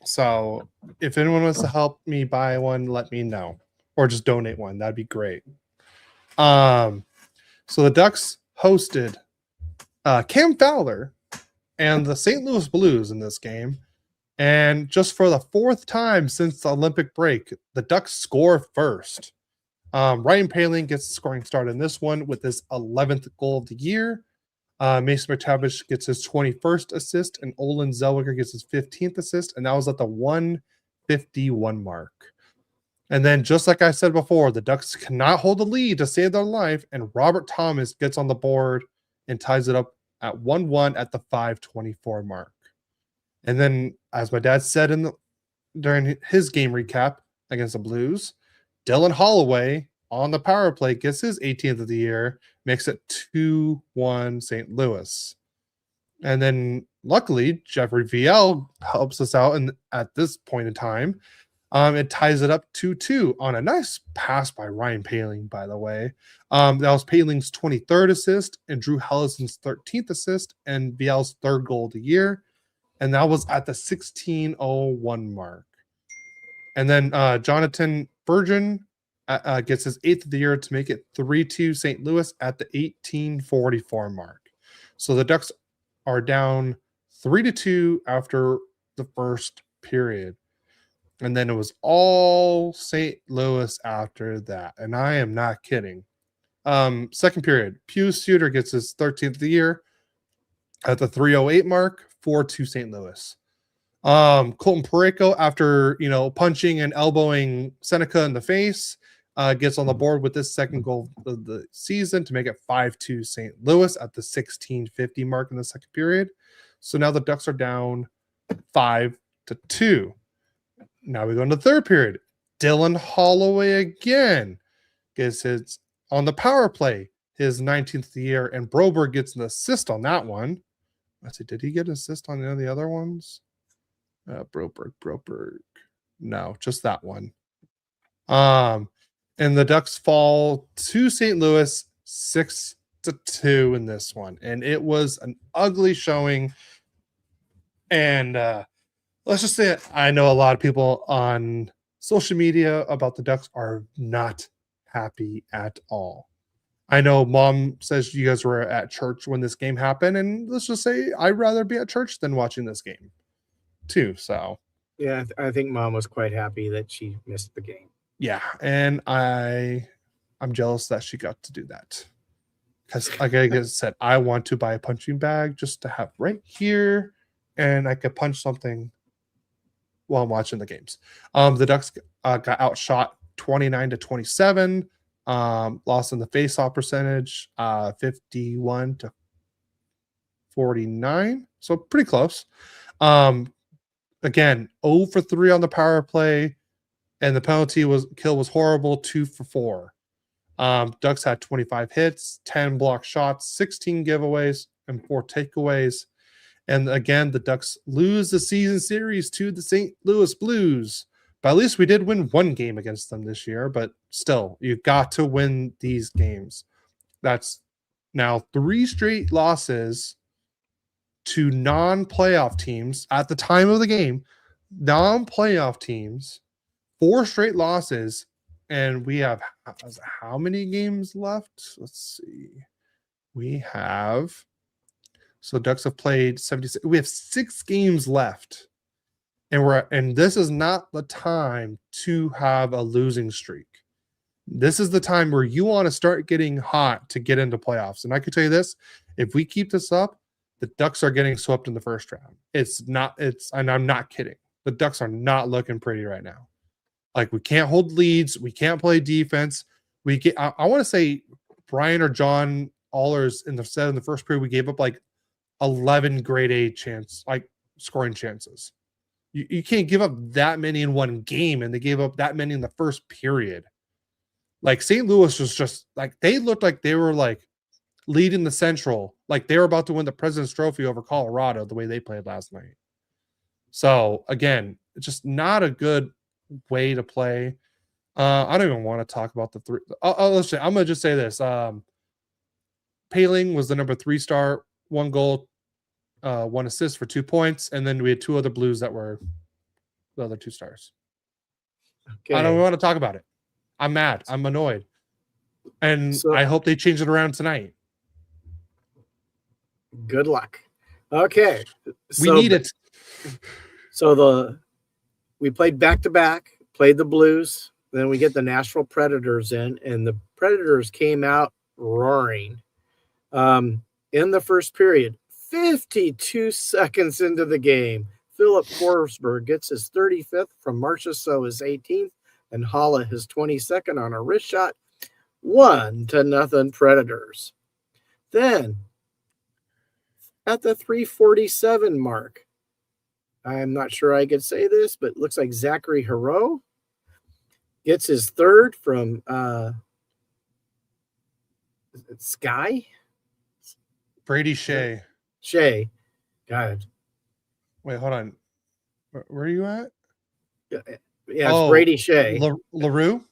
So if anyone wants to help me buy one, let me know. Or just donate one. That'd be great. So the Ducks hosted Cam Fowler and the St. Louis Blues in this game. And just for the 4th time since the Olympic break, the Ducks score first. Ryan Poehling gets the scoring start in this one with his 11th goal of the year. Mason McTavish gets his 21st assist, and Olin Zellweger gets his 15th assist, and that was at the 151 mark. And then, just like I said before, the Ducks cannot hold the lead to save their life, and Robert Thomas gets on the board and ties it up at 1-1 at the 524 mark. And then, as my dad said during his game recap against the Blues, Dylan Holloway on the power play gets his 18th of the year, makes it 2-1 St. Louis. And then, luckily, Jeffrey VL helps us out at this point in time. It ties it up 2-2 on a nice pass by Ryan Poehling, by the way. That was Poehling's 23rd assist and Drew Hellison's 13th assist and VL's 3rd goal of the year. And that was at the 16:01 mark. And then Jonathan Bergen gets his 8th of the year to make it 3-2 St. Louis at the 1844 mark. So the Ducks are down 3-2 after the first period. And then it was all St. Louis after that. And I am not kidding. Second period, Pius Suter gets his 13th of the year at the 3:08 mark, 4-2 St. Louis. Colton Parayko, after punching and elbowing Seneca in the face, gets on the board with this second goal of the season to make it 5-2 St. Louis at the 16:50 mark in the second period. So now the Ducks are down 5-2. Now we go into the third period. Dylan Holloway again gets his on the power play, his 19th of the year, and Broberg gets an assist on that one. Let's see, did he get an assist on any of the other ones? Broberg. No, just that one. And the Ducks fall to St. Louis 6-2 in this one. And it was an ugly showing. And let's just say it, I know a lot of people on social media about the Ducks are not happy at all. I know Mom says you guys were at church when this game happened, and let's just say I'd rather be at church than watching this game too. So yeah, I think Mom was quite happy that she missed the game. Yeah, and I'm jealous that she got to do that. Because like I said, I want to buy a punching bag just to have right here, and I could punch something while I'm watching the games. The Ducks got outshot 29-27, lost in the faceoff percentage, 51-49, so pretty close. Again, 0 for 3 on the power play, and the penalty kill was horrible, 2 for 4. Ducks had 25 hits, 10 block shots, 16 giveaways, and 4 takeaways. And again, the Ducks lose the season series to the St. Louis Blues. But at least we did win one game against them this year. But still, you've got to win these games. That's now 3 straight losses to non-playoff teams at the time of the game. Non-playoff teams, 4 straight losses. And we have how many games left? Let's see. We have, so Ducks have played 76. We have 6 games left. And this is not the time to have a losing streak. This is the time where you want to start getting hot to get into playoffs. And I can tell you this, if we keep this up, the Ducks are getting swept in the first round. And I'm not kidding. The Ducks are not looking pretty right now. Like, we can't hold leads. We can't play defense. I want to say Brian or John Allers said in the first period, we gave up like 11 grade A scoring chances. You can't give up that many in one game, and they gave up that many in the first period. Like, St. Louis was just like, they looked like they were like leading the Central, like they were about to win the President's Trophy over Colorado the way they played last night. So again, it's just not a good way to play. I don't even want to talk about the 3. I'm going to just say this. Paling was the number 3 star, 1 goal, 1 assist for 2 points. And then we had 2 other Blues that were the other 2 stars. Okay. I don't want to talk about it. I'm mad. I'm annoyed. And I hope they change it around tonight. Good luck. Okay. We need it. So we played back-to-back, played the Blues, then we get the Nashville Predators in, and the Predators came out roaring. In the first period, 52 seconds into the game, Philip Forsberg gets his 35th from Marchessault his 18th, and Haula his 22nd on a wrist shot. 1-0 Predators. Then, at the 3:47 mark, I'm not sure I could say this, but it looks like Zachary Hero gets his 3rd from Sky? Brady Shea. God. Wait, hold on. Where are you at? Yeah, it's Brady Shea. LaRue?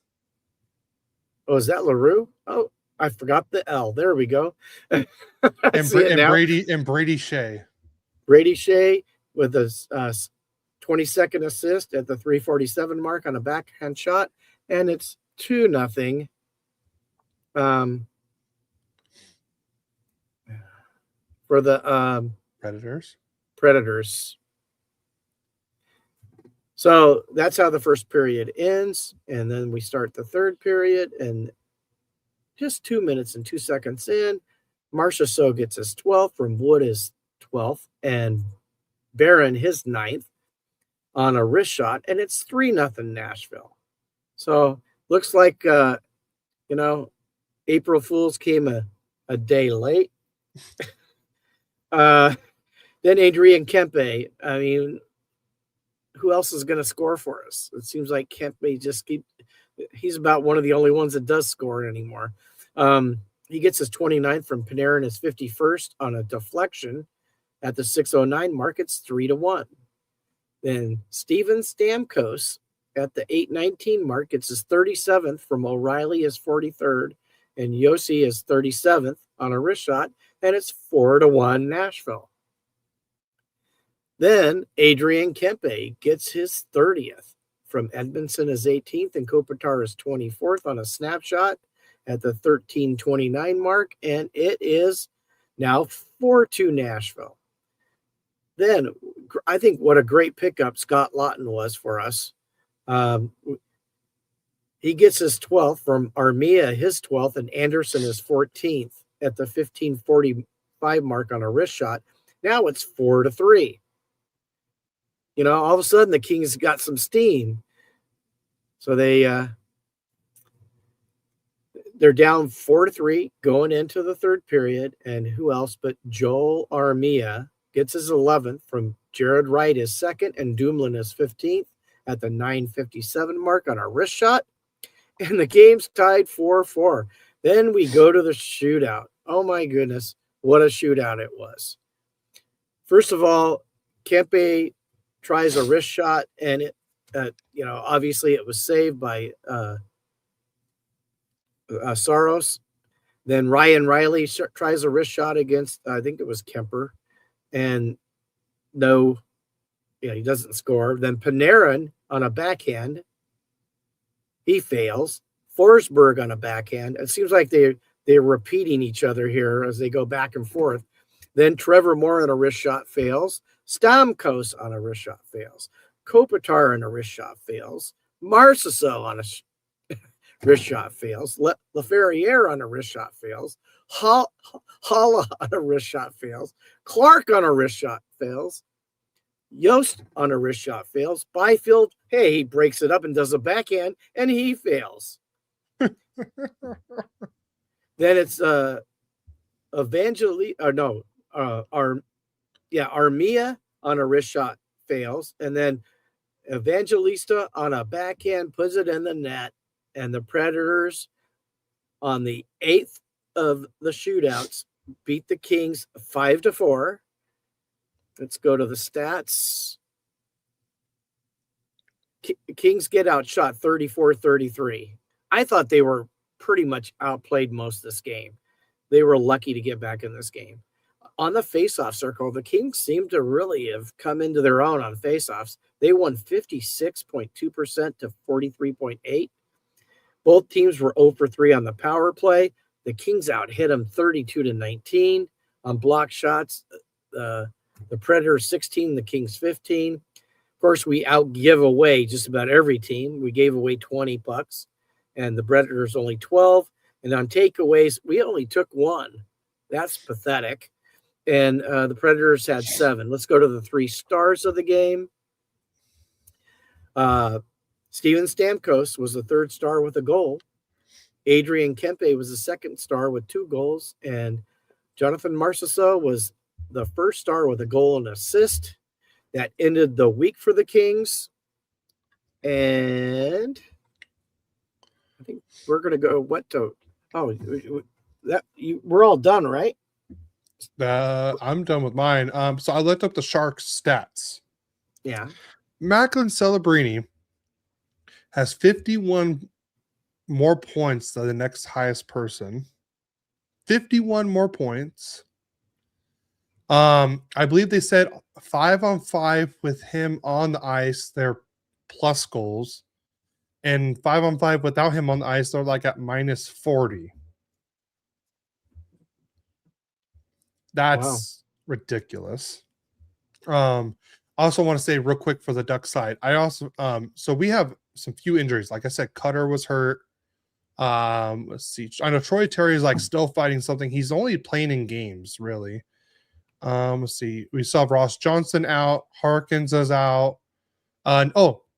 Oh, is that LaRue? Oh, I forgot the L. There we go. and Brady Shea. Brady Shea with a 22nd assist at the 3:47 mark on a backhand shot. And it's 2-0. For the Predators. So that's how the first period ends, and then we start the third period, and just 2 minutes and 2 seconds in, Marchessault gets his 12th from Wood his 12th, and Barron his 9th on a wrist shot, and it's 3-0 Nashville. So looks like April Fools came a day late. Then Adrian Kempe. I mean, who else is going to score for us? It seems like Kempe he's about one of the only ones that does score anymore. He gets his 29th from Panarin, his 51st on a deflection at the 6:09 mark. It's 3-1. Then Steven Stamkos at the 8:19 mark gets his 37th from O'Reilly, his 43rd, and Yossi his 37th on a wrist shot, and it's 4-1 Nashville. Then Adrian Kempe gets his 30th from Edmondson, his 18th, and Kopitar his 24th on a snapshot at the 13:29 mark, and it is now 4-2 Nashville. Then I think what a great pickup Scott Lawton was for us. He gets his 12th from Armia, his 12th, and Anderson his 14th at the 15:45 mark on a wrist shot. Now it's 4-3. All of a sudden the Kings got some steam. So they're down 4-3 going into the third period, and who else but Joel Armia gets his 11th from Jared Wright his 2nd, and Dumoulin his 15th at the 9:57 mark on a wrist shot, and the game's tied 4-4. Then we go to the shootout. Oh my goodness, what a shootout it was. First of all, Kempe tries a wrist shot, and it obviously it was saved by Saros. Then Ryan Riley tries a wrist shot against, I think it was Kemper, and he doesn't score. Then Panarin on a backhand, he fails. Forsberg on a backhand. It seems like they're repeating each other here as they go back and forth. Then Trevor Moore on a wrist shot fails. Stamkos on a wrist shot fails. Kopitar on a wrist shot fails. Marchessault on a wrist shot fails. Laferriere on a wrist shot fails. Halla on a wrist shot fails. Clark on a wrist shot fails. Yost on a wrist shot fails. Byfield, he breaks it up and does a backhand, and he fails. Then it's Armia on a wrist shot fails, and then Evangelista on a backhand puts it in the net, and the Predators on the 8th of the shootouts beat the Kings 5-4. Let's go to the stats. Kings get outshot 34-33. I thought they were pretty much outplayed most of this game. They were lucky to get back in this game. On the faceoff circle, the Kings seem to really have come into their own on faceoffs. They won 56.2% to 43.8%. Both teams were 0 for 3 on the power play. The Kings out-hit them 32-19 on block shots. The Predators 16, the Kings 15. Of course, we out-give away just about every team. We gave away 20 pucks, and the Predators only 12. And on takeaways, we only took 1. That's pathetic. And the Predators had 7. Let's go to the 3 stars of the game. Steven Stamkos was the 3rd star with a goal. Adrian Kempe was the 2nd star with 2 goals. And Jonathan Marchessault was the 1st star with a goal and assist. That ended the week for the Kings. And I think we're going to go we're all done, right? I'm done with mine. So I looked up the Sharks stats. Yeah. Macklin Celebrini has 51 more points than the next highest person. 51 more points. I believe they said 5-on-5 with him on the ice. They're plus goals. And 5-on-5 without him on the ice, they're like at minus 40. That's ridiculous. I also want to say real quick for the Duck side. I also so we have some few injuries. Like I said, Cutter was hurt. Let's see. I know Troy Terry is like still fighting something. He's only playing in games, really. Let's see. We saw Ross Johnson out. Harkins is out.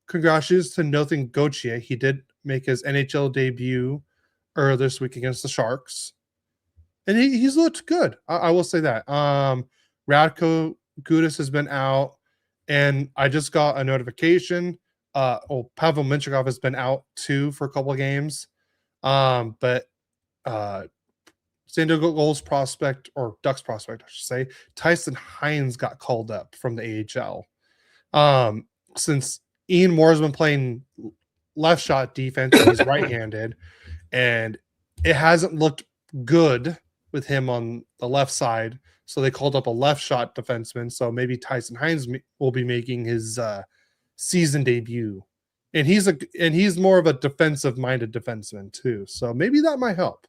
Congratulations to Nathan Gauthier. He did make his NHL debut earlier this week against the Sharks. And he's looked good. I will say that. Radko Gudas has been out. And I just got a notification. Pavel Minchikov has been out too for a couple of games. But San Diego Gulls prospect, or Ducks prospect, I should say, Tyson Hines got called up from the AHL. Since Ian Moore's been playing left shot defense, and he's right-handed, and it hasn't looked good with him on the left side, so they called up a left shot defenseman. So maybe Tyson Hines will be making his season debut, and he's more of a defensive-minded defenseman too. So maybe that might help.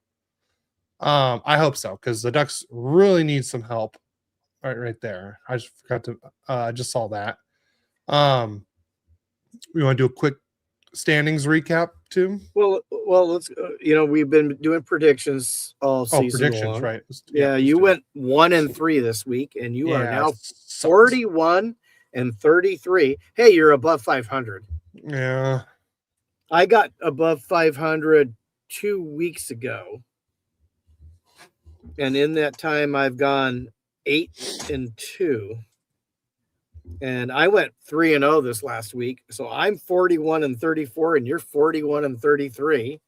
I hope so, because the Ducks really need some help. Right there. I just forgot to. I just saw that. We want to do a quick standings recap too. Well, let's. We've been doing predictions all season predictions, long. right? Yeah, you went 1-3 this week, and you are now 41-33. Hey, you're above 500. Yeah, I got above 500 2 weeks ago, and in that time, I've gone 8-2. And I went 3-0 this last week. So I'm 41-34 and you're 41-33.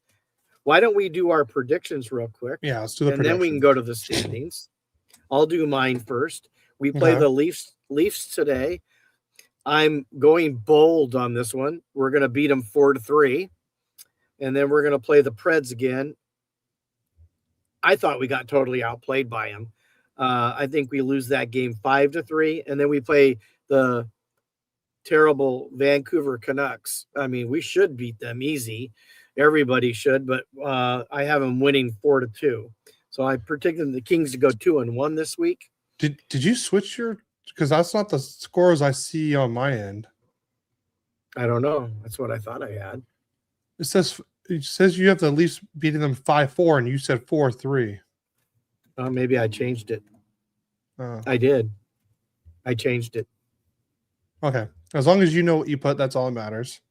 Why don't we do our predictions real quick? Yeah, let's do the predictions. And then we can go to the standings. I'll do mine first. We play the Leafs today. I'm going bold on this one. We're going to beat them 4-3. And then we're going to play the Preds again. I thought we got totally outplayed by them. I think we lose that game 5-3. And then we play the terrible Vancouver Canucks. I mean, we should beat them easy. Everybody should, but I have them winning 4-2. So I predicted the Kings to go 2-1 this week. Did you switch your? Because that's not the scores I see on my end. I don't know. That's what I thought I had. It says you have the Leafs beating them 5-4, and you said 4-3. Maybe I changed it. I did. I changed it. Okay. As long as you know what you put, that's all that matters.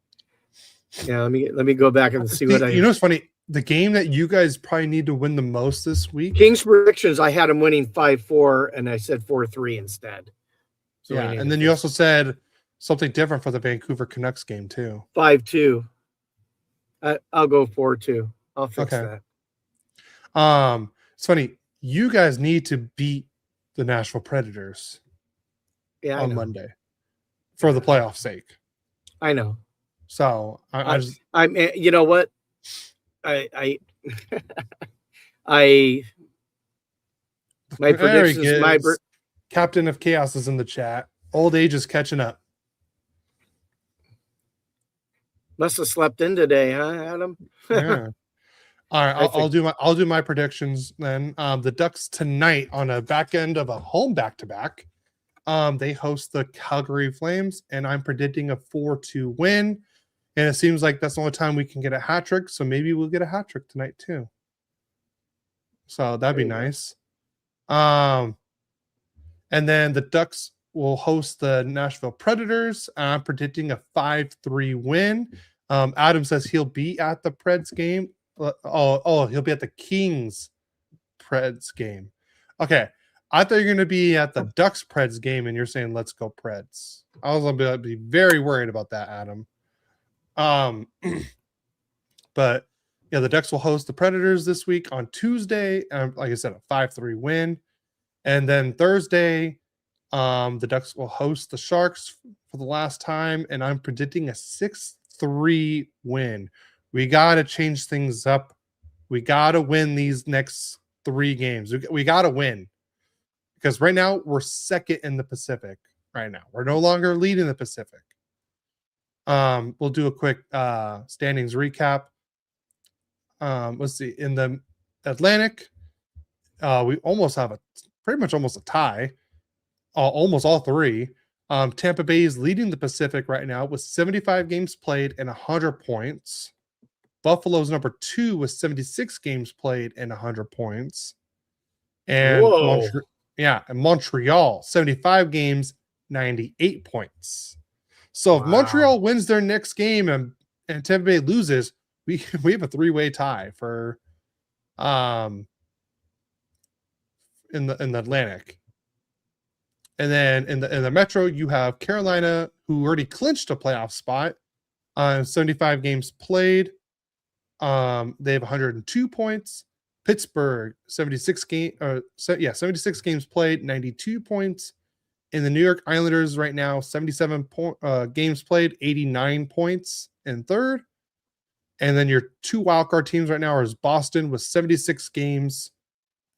Yeah, let me go back and see what I. You know what's funny? The game that you guys probably need to win the most this week. Kings predictions, I had them winning 5-4, and I said 4-3 instead. So yeah, and then you also said something different for the Vancouver Canucks game too. 5-2. I'll go 4-2. I'll fix that. It's funny. You guys need to beat the Nashville Predators. Yeah, on Monday for the playoff sake. I know. So I'm. You know what? My predictions. Captain of Chaos is in the chat. Old age is catching up. Must have slept in today, huh, Adam? Yeah. All right, I'll do my predictions then. The Ducks tonight on a back end of a home back-to-back. They host the Calgary Flames, and I'm predicting a 4-2 win. And it seems like that's the only time we can get a hat trick, so maybe we'll get a hat trick tonight too. So that'd be nice. And then the Ducks will host the Nashville Predators. I'm predicting a 5-3 win. Adam says he'll be at the Preds game. He'll be at the Kings Preds game. Okay. I thought you were going to be at the Ducks Preds game, and you're saying let's go Preds. I was going to be very worried about that, Adam. But yeah, the Ducks will host the Predators this week on Tuesday. Like I said, a 5-3 win. And then Thursday, the Ducks will host the Sharks for the last time, and I'm predicting a 6-3 win. We got to change things up. We got to win these next 3 games. We got to win. Because right now, we're second in the Pacific right now. We're no longer leading the Pacific. We'll do a quick standings recap. Let's see. In the Atlantic, we almost have pretty much almost a tie. Almost all three. Tampa Bay is leading the Pacific right now with 75 games played and 100 points. Buffalo's number 2 with 76 games played and 100 points. And Montreal, 75 games, 98 points. So if Montreal wins their next game and Tampa Bay loses, we have a 3-way tie for in the Atlantic. And then in the Metro, you have Carolina, who already clinched a playoff spot on 75 games played. They have 102 points. Pittsburgh, 76 games played, 92 points. In the New York Islanders right now, 77 games played, 89 points in third. And then your 2 wildcard teams right now is Boston with 76 games,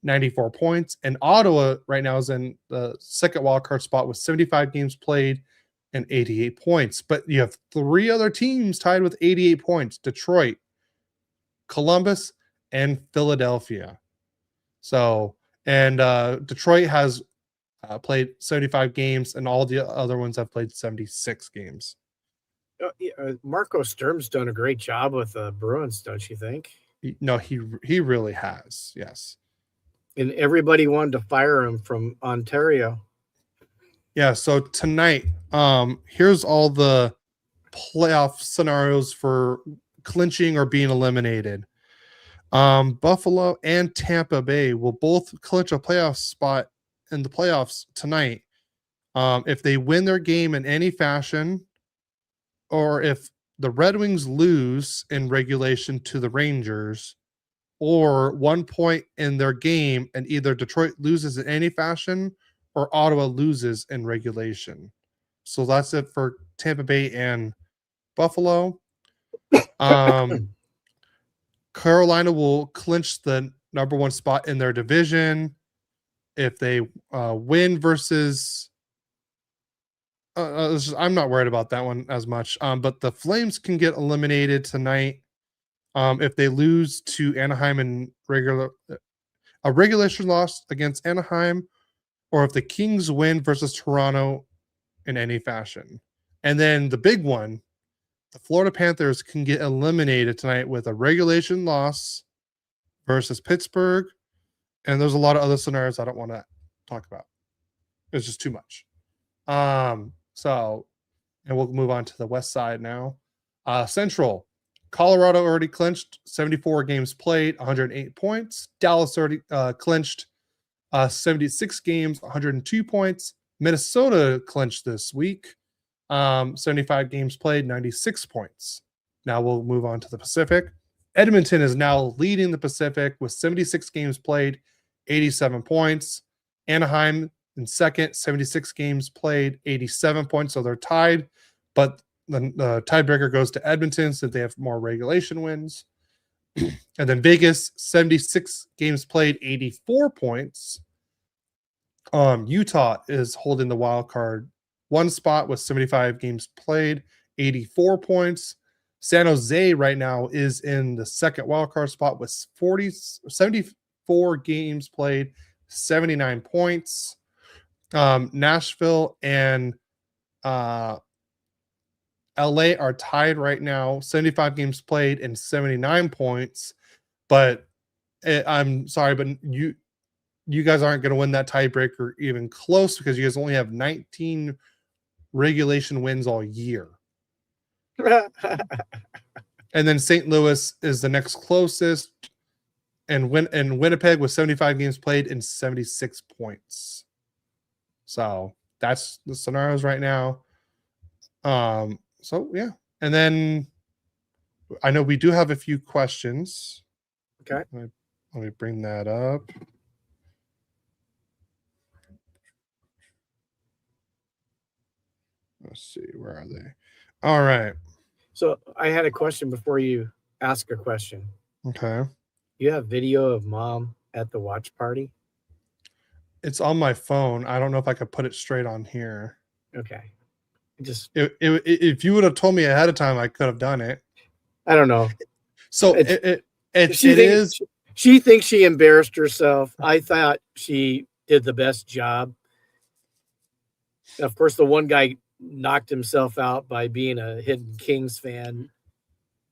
94 points. And Ottawa right now is in the second wildcard spot with 75 games played and 88 points. But you have 3 other teams tied with 88 points: Detroit, Columbus, and Philadelphia. So, and Detroit has played 75 games, and all the other ones have played 76 games. Marco Sturm's done a great job with the Bruins, don't you think? No, he really has. Yes. And everybody wanted to fire him from Ontario. Yeah. So tonight, here's all the playoff scenarios for clinching or being eliminated. Buffalo and Tampa Bay will both clinch a playoff spot in the playoffs tonight. If they win their game in any fashion, or if the Red Wings lose in regulation to the Rangers, or 1 point in their game and either Detroit loses in any fashion or Ottawa loses in regulation. So that's it for Tampa Bay and Buffalo. Carolina will clinch the number 1 spot in their division if they win versus I'm not worried about that one as much. But the Flames can get eliminated tonight if they lose to Anaheim in a regulation loss against Anaheim, or if the Kings win versus Toronto in any fashion. And then the big one, the Florida Panthers can get eliminated tonight with a regulation loss versus Pittsburgh. And there's a lot of other scenarios I don't want to talk about. It's just too much. And we'll move on to the west side now. Central, Colorado already clinched 74 games played, 108 points. Dallas already clinched 76 games, 102 points. Minnesota clinched this week, 75 games played, 96 points. Now we'll move on to the Pacific. Edmonton is now leading the Pacific with 76 games played, 87 points. Anaheim in second, 76 games played, 87 points. So they're tied, but the tiebreaker goes to Edmonton since they have more regulation wins. And then Vegas, 76 games played, 84 points. Utah is holding the wild card 1 spot with 75 games played, 84 points. San Jose right now is in the second wild card spot with 74 games played, 79 points. Nashville and LA are tied right now, 75 games played and 79 points. But I'm sorry, but you guys aren't going to win that tiebreaker even close because you guys only have 19 regulation wins all year. And then St. Louis is the next closest, and Winnipeg with 75 games played and 76 points. So that's the scenarios right now. So yeah, and then I know we do have a few questions. Okay, let me bring that up. Let's see, where are they? All right. So I had a question before you ask a question. Okay. You have video of Mom at the watch party? It's on my phone. I don't know if I could put it straight on here. Okay. Just if you would have told me ahead of time, I could have done it. I don't know. So it is. She thinks she embarrassed herself. I thought she did the best job. Of course, the one guy knocked himself out by being a Hidden Kings fan.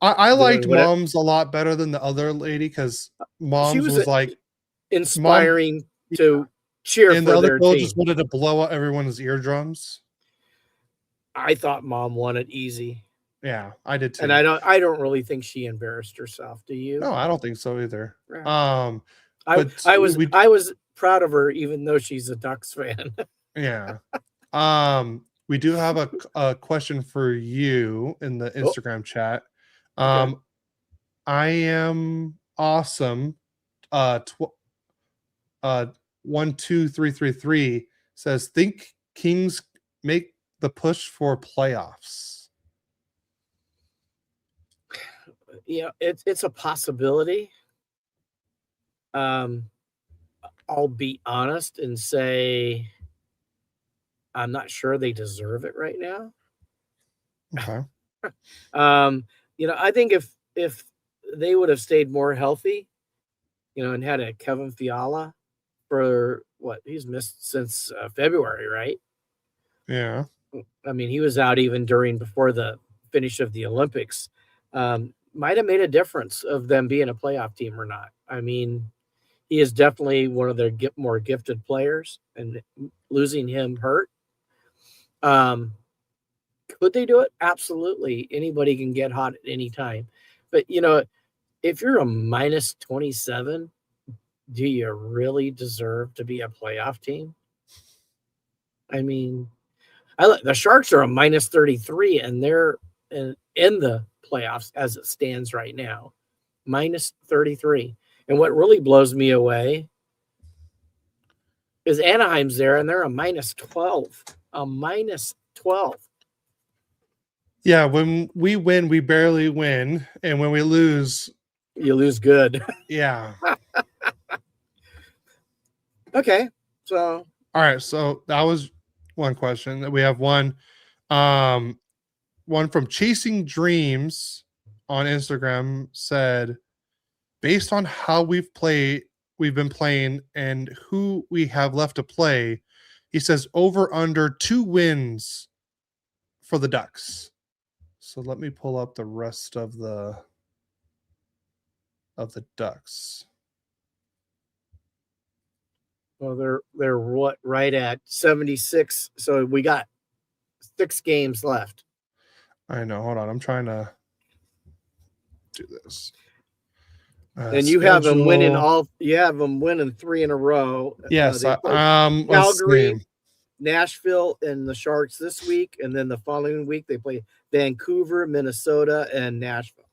I liked Mom's a lot better than the other lady because Mom's was like inspiring to cheer and for the other their girl team. just wanted to blow out everyone's eardrums. I thought Mom won it easy. Yeah, I did too. And I don't really think she embarrassed herself. Do you? No, I don't think so either. Right. But I was proud of her, even though she's a Ducks fan. Yeah. We do have a question for you in the Instagram chat. Okay. I am awesome. 12333 says, think Kings make the push for playoffs. Yeah, it's a possibility. I'll be honest and say I'm not sure they deserve it right now. Okay. I think if they would have stayed more healthy, and had a Kevin Fiala for what he's missed since February, right? Yeah. I mean, he was out even before the finish of the Olympics. Might have made a difference of them being a playoff team or not. I mean, he is definitely one of their more gifted players, and losing him hurt. Could they do it? Absolutely. Anybody can get hot at any time. But, if you're a minus 27, do you really deserve to be a playoff team? I mean, the Sharks are a minus 33, and they're in the playoffs as it stands right now. Minus 33. And what really blows me away is Anaheim's there, and they're a minus 12. A minus 12. Yeah, when we win, we barely win. And when we lose, you lose good. Yeah. Okay. So all right. So that was one question. We have one from Chasing Dreams on Instagram said, based on how we've been playing and who we have left to play, he says over under 2 wins for the Ducks. So let me pull up the rest of the Ducks. Well, they're what, right at 76. So we got 6 games left. I know. Hold on. I'm trying to do this. And you have them winning you have them winning 3 in a row. Yes. Calgary, Nashville, and the Sharks this week. And then the following week, they play Vancouver, Minnesota, and Nashville.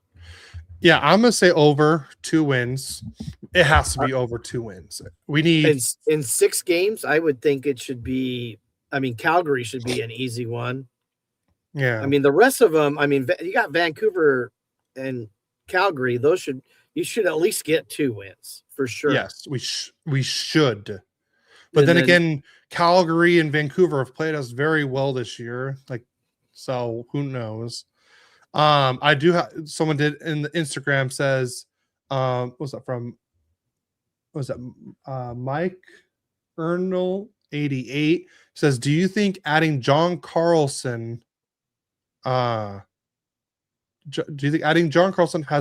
Yeah, I'm going to say over 2 wins. It has to be over 2 wins. We need in 6 games. I would think it should be. I mean, Calgary should be an easy one. Yeah. I mean, the rest of them. I mean, you got Vancouver and Calgary. You should at least get 2 wins for sure. Yes, we should. But then again, Calgary and Vancouver have played us very well this year. So who knows? I do have someone did in the Instagram says, what's that from? Was that Mike Ernal 88 says, do you think adding John Carlson has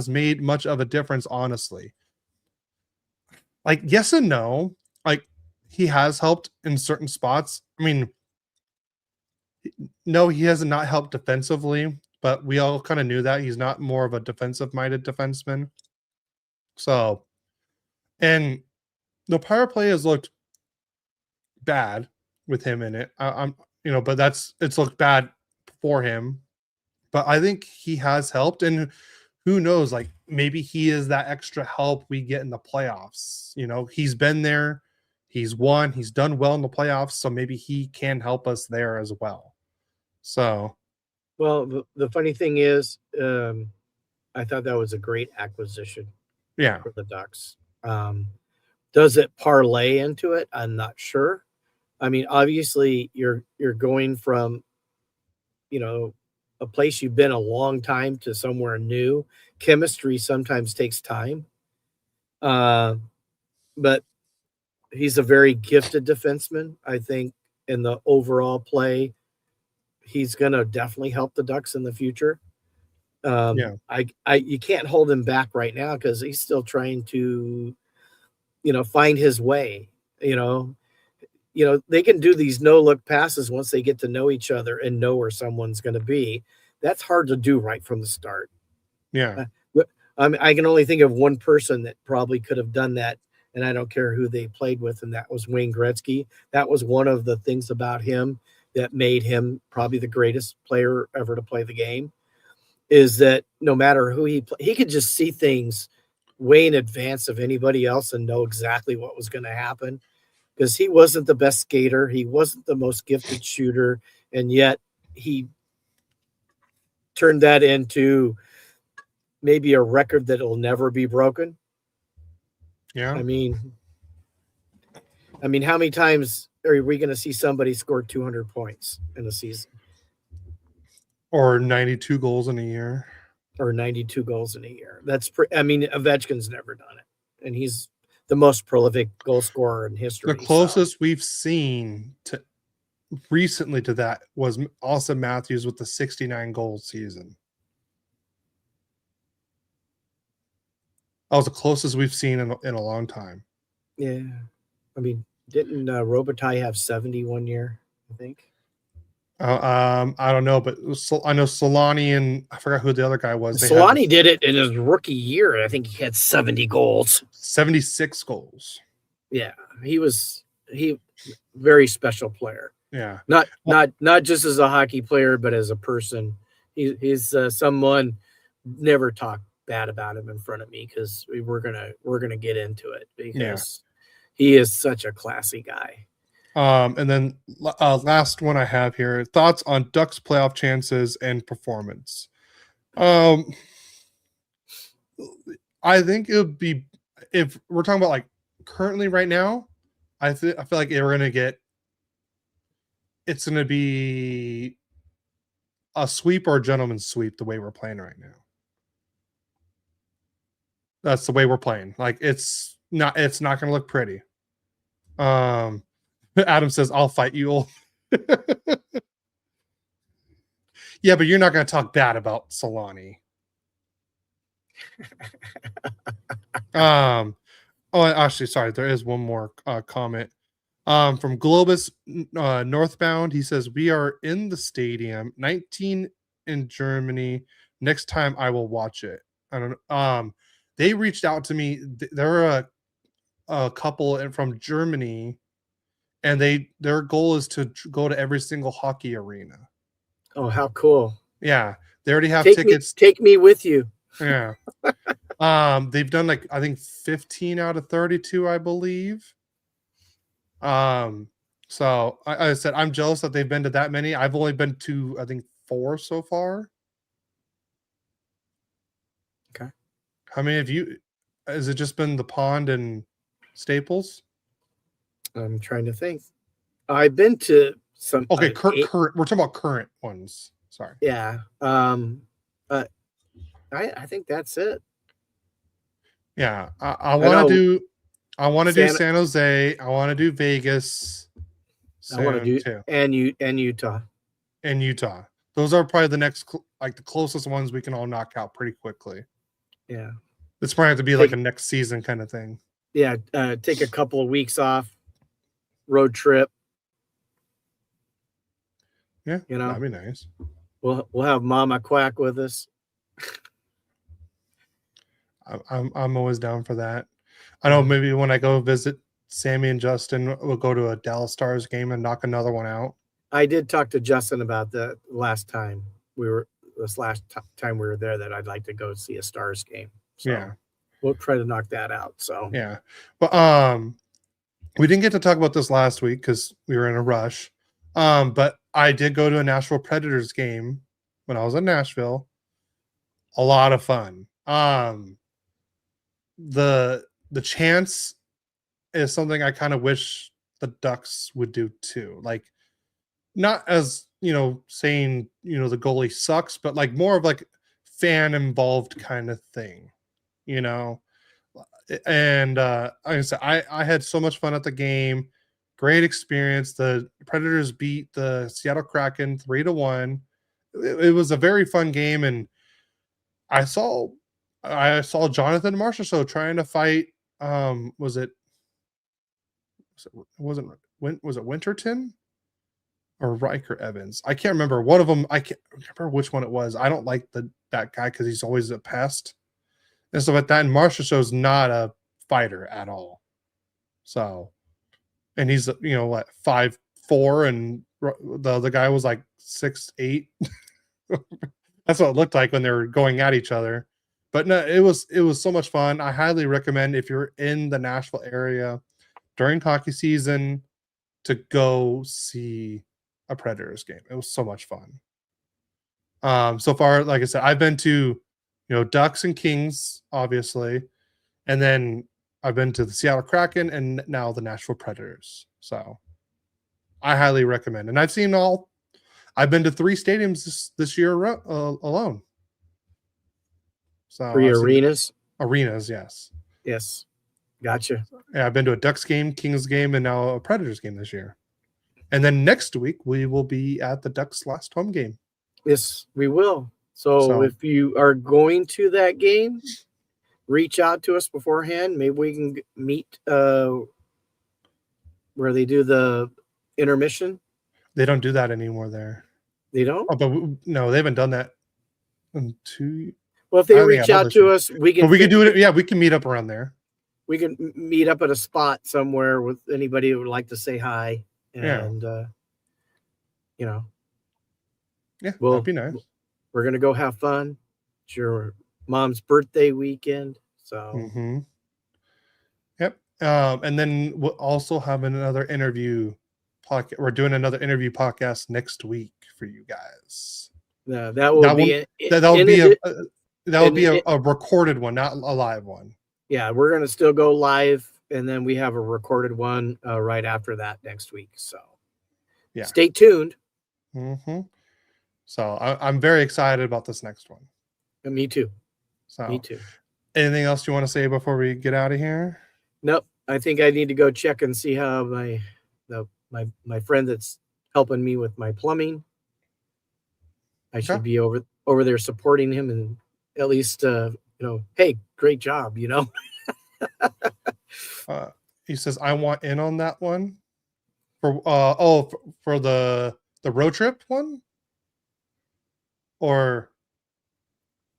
made much of a difference, honestly? Yes and no. He has helped in certain spots. I mean, no, he has not helped defensively, but we all kind of knew that he's not more of a defensive-minded defenseman. So, and the power play has looked bad with him in it. But it's looked bad for him. But I think he has helped, and who knows? Maybe he is that extra help we get in the playoffs. He's been there, he's won, he's done well in the playoffs, so maybe he can help us there as well. So, well, the funny thing is, I thought that was a great acquisition. Yeah, for the Ducks. Does it parlay into it? I'm not sure. I mean, obviously, you're going from a place you've been a long time to somewhere new. Chemistry sometimes takes time. But he's a very gifted defenseman. I think in the overall play, he's going to definitely help the Ducks in the future. You can't hold him back right now because he's still trying to, find his way. They can do these no-look passes once they get to know each other and know where someone's going to be. That's hard to do right from the start. Yeah. I can only think of one person that probably could have done that, and I don't care who they played with, and that was Wayne Gretzky. That was one of the things about him that made him probably the greatest player ever to play the game, is that no matter who he could just see things way in advance of anybody else and know exactly what was going to happen, because he wasn't the best skater. He wasn't the most gifted shooter, and yet he turned that into maybe a record that will never be broken. Yeah. I mean, how many times are we going to see somebody score 200 points in a season? Or 92 goals in a year. Or 92 goals in a year. Ovechkin's never done it. And he's the most prolific goal scorer in history. The closest we've seen to recently to that was Austin Matthews with the 69 goal season. That was the closest we've seen in a long time. Yeah. Didn't Robitaille have 70 one year, I think? I don't know, but I know Solani and I forgot who the other guy was. Solani did it in his rookie year. I think he had 70 goals. 76 goals. Yeah. He very special player. Yeah. Not just as a hockey player, but as a person. He's someone. Never talk bad about him in front of me, because we're gonna get into it, because he is such a classy guy. And then last one I have here: thoughts on Ducks playoff chances and performance. I think it would be, if we're talking about like currently right now, I feel like it's gonna be a sweep or a gentleman's sweep the way we're playing right now. That's the way we're playing. Like it's not gonna look pretty. Adam says, I'll fight you. Yeah, but you're not going to talk bad about Solani. Oh, actually, sorry. There is one more comment from Globus Northbound. He says, we are in the stadium, 19 in Germany. Next time I will watch it. I don't know. They reached out to me. There are a couple from Germany, and their goal is to go to every single hockey arena. Oh, how cool. Yeah. They already have tickets. Take me with you. Yeah. They've done like, I think 15 out of 32, I believe. So I said, I'm jealous that they've been to that many. I've only been to, I think, 4 so far. Okay. How many of you, has it just been the Pond and Staples? I'm trying to think. I've been to some. Okay, current. We're talking about current ones. Sorry. Yeah. I think that's it. Yeah, I want to do. I want to do San Jose. I want to do Vegas. I want to do too. And Utah. And Utah. Those are probably the next, like the closest ones we can all knock out pretty quickly. Yeah. It's probably have to be like a next season kind of thing. Yeah. Take a couple of weeks off. Road trip. Yeah, that'd be nice. We'll have Mama Quack with us. I'm always down for that. I know maybe when I go visit Sammy and Justin, we'll go to a Dallas Stars game and knock another one out. I did talk to Justin about that last time we were there, that I'd like to go see a Stars game. So yeah, we'll try to knock that out. So yeah, but we didn't get to talk about this last week because we were in a rush. But I did go to a Nashville Predators game when I was in Nashville. A lot of fun. The chance is something I kind of wish the Ducks would do too. Like not as, saying, the goalie sucks, but like more of like fan involved kind of thing, and like I said, I had so much fun at the game. Great experience. The Predators beat the Seattle Kraken 3-1. It was a very fun game, and I saw Jonathan Marchessault trying to fight. Was it Winterton or Riker Evans? I can't remember. One of them. I can't remember which one it was. I don't like that guy because he's always a pest and stuff like that. And Marchessault's not a fighter at all. So, and he's 5'4", and the other guy was like 6'8". That's what it looked like when they were going at each other. But no, it was so much fun. I highly recommend, if you're in the Nashville area during hockey season, to go see a Predators game. It was so much fun. So far, like I said, I've been to, Ducks and Kings, obviously, and then I've been to the Seattle Kraken and now the Nashville Predators. So I highly recommend. And I've been to 3 stadiums this year alone. So 3 arenas? Arenas, yes. Yes. Gotcha. Yeah, I've been to a Ducks game, Kings game, and now a Predators game this year. And then next week, we will be at the Ducks' last home game. Yes, we will. So if you are going to that game, reach out to us beforehand. Maybe we can meet where they do the intermission. They don't do that anymore there. They don't? Oh, but no, they haven't done that in 2. Well, if they reach out to us, we can. But we can do it. Yeah, we can meet up around there. We can meet up at a spot somewhere with anybody who would like to say hi, and yeah, that'd be nice. We're gonna go have fun. It's your mom's birthday weekend, so. Yep. And then we'll also have another interview podcast. We're doing another interview podcast next week for you guys. Yeah, that will be a recorded one, not a live one. Yeah, we're going to still go live, and then we have a recorded one right after that next week. So, yeah, stay tuned. So I'm very excited about this next one. Me too. Me too. Anything else you want to say before we get out of here? Nope. I think I need to go check and see how my friend that's helping me with my plumbing. I should be over there supporting him, and at least hey, great job, He says, I want in on that one for the road trip one. Or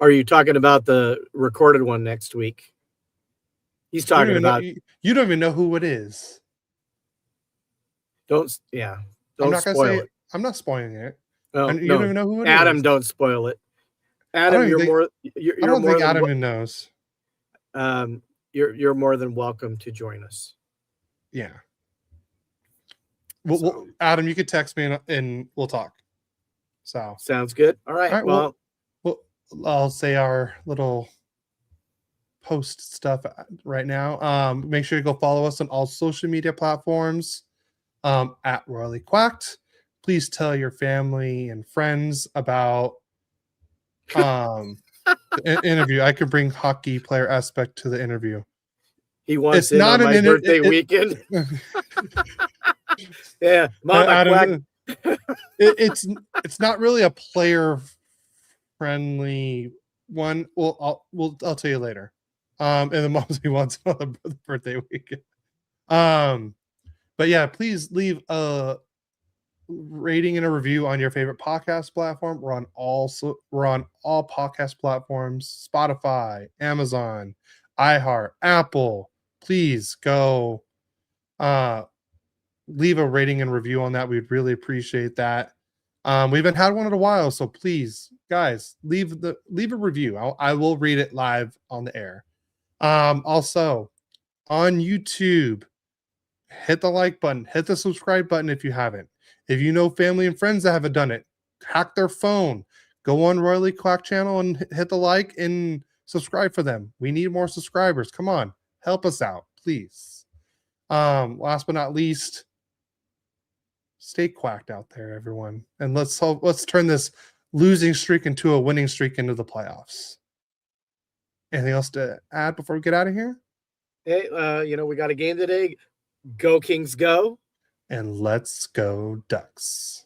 are you talking about the recorded one next week? He's talking about. You don't even know who it is. Don't spoil it. I'm not spoiling it. No, you don't even know who it is. Adam, don't spoil it. Adam, I don't think Adam even knows. You're more than welcome to join us. Yeah. Well, Adam, you could text me and we'll talk. So sounds good. All right. Well, I'll say our little post stuff right now. Make sure you go follow us on all social media platforms at Royally Quacked. Please tell your family and friends about the interview. I could bring hockey player aspect to the interview. He wants it on my birthday weekend. Yeah, Mama Quack. It's not really a player friendly one. Well, I'll tell you later. And the moms he wants on the birthday weekend. But yeah, please leave a rating and a review on your favorite podcast platform. We're on all podcast platforms: Spotify, Amazon, iHeart, Apple. Please go leave a rating and review on that. We'd really appreciate that. We haven't had one in a while, so please, guys, leave a review. I will read it live on the air. Also on YouTube, hit the like button, hit the subscribe button if you haven't. If you know family and friends that haven't done it, hack their phone, go on Royally Quack channel and hit the like and subscribe for them. We need more subscribers. Come on, help us out, please. Last but not least, Stay quacked out there, everyone. And let's turn this losing streak into a winning streak into the playoffs. Anything else to add before we get out of here? Hey, we got a game today. Go Kings, go. And let's go Ducks.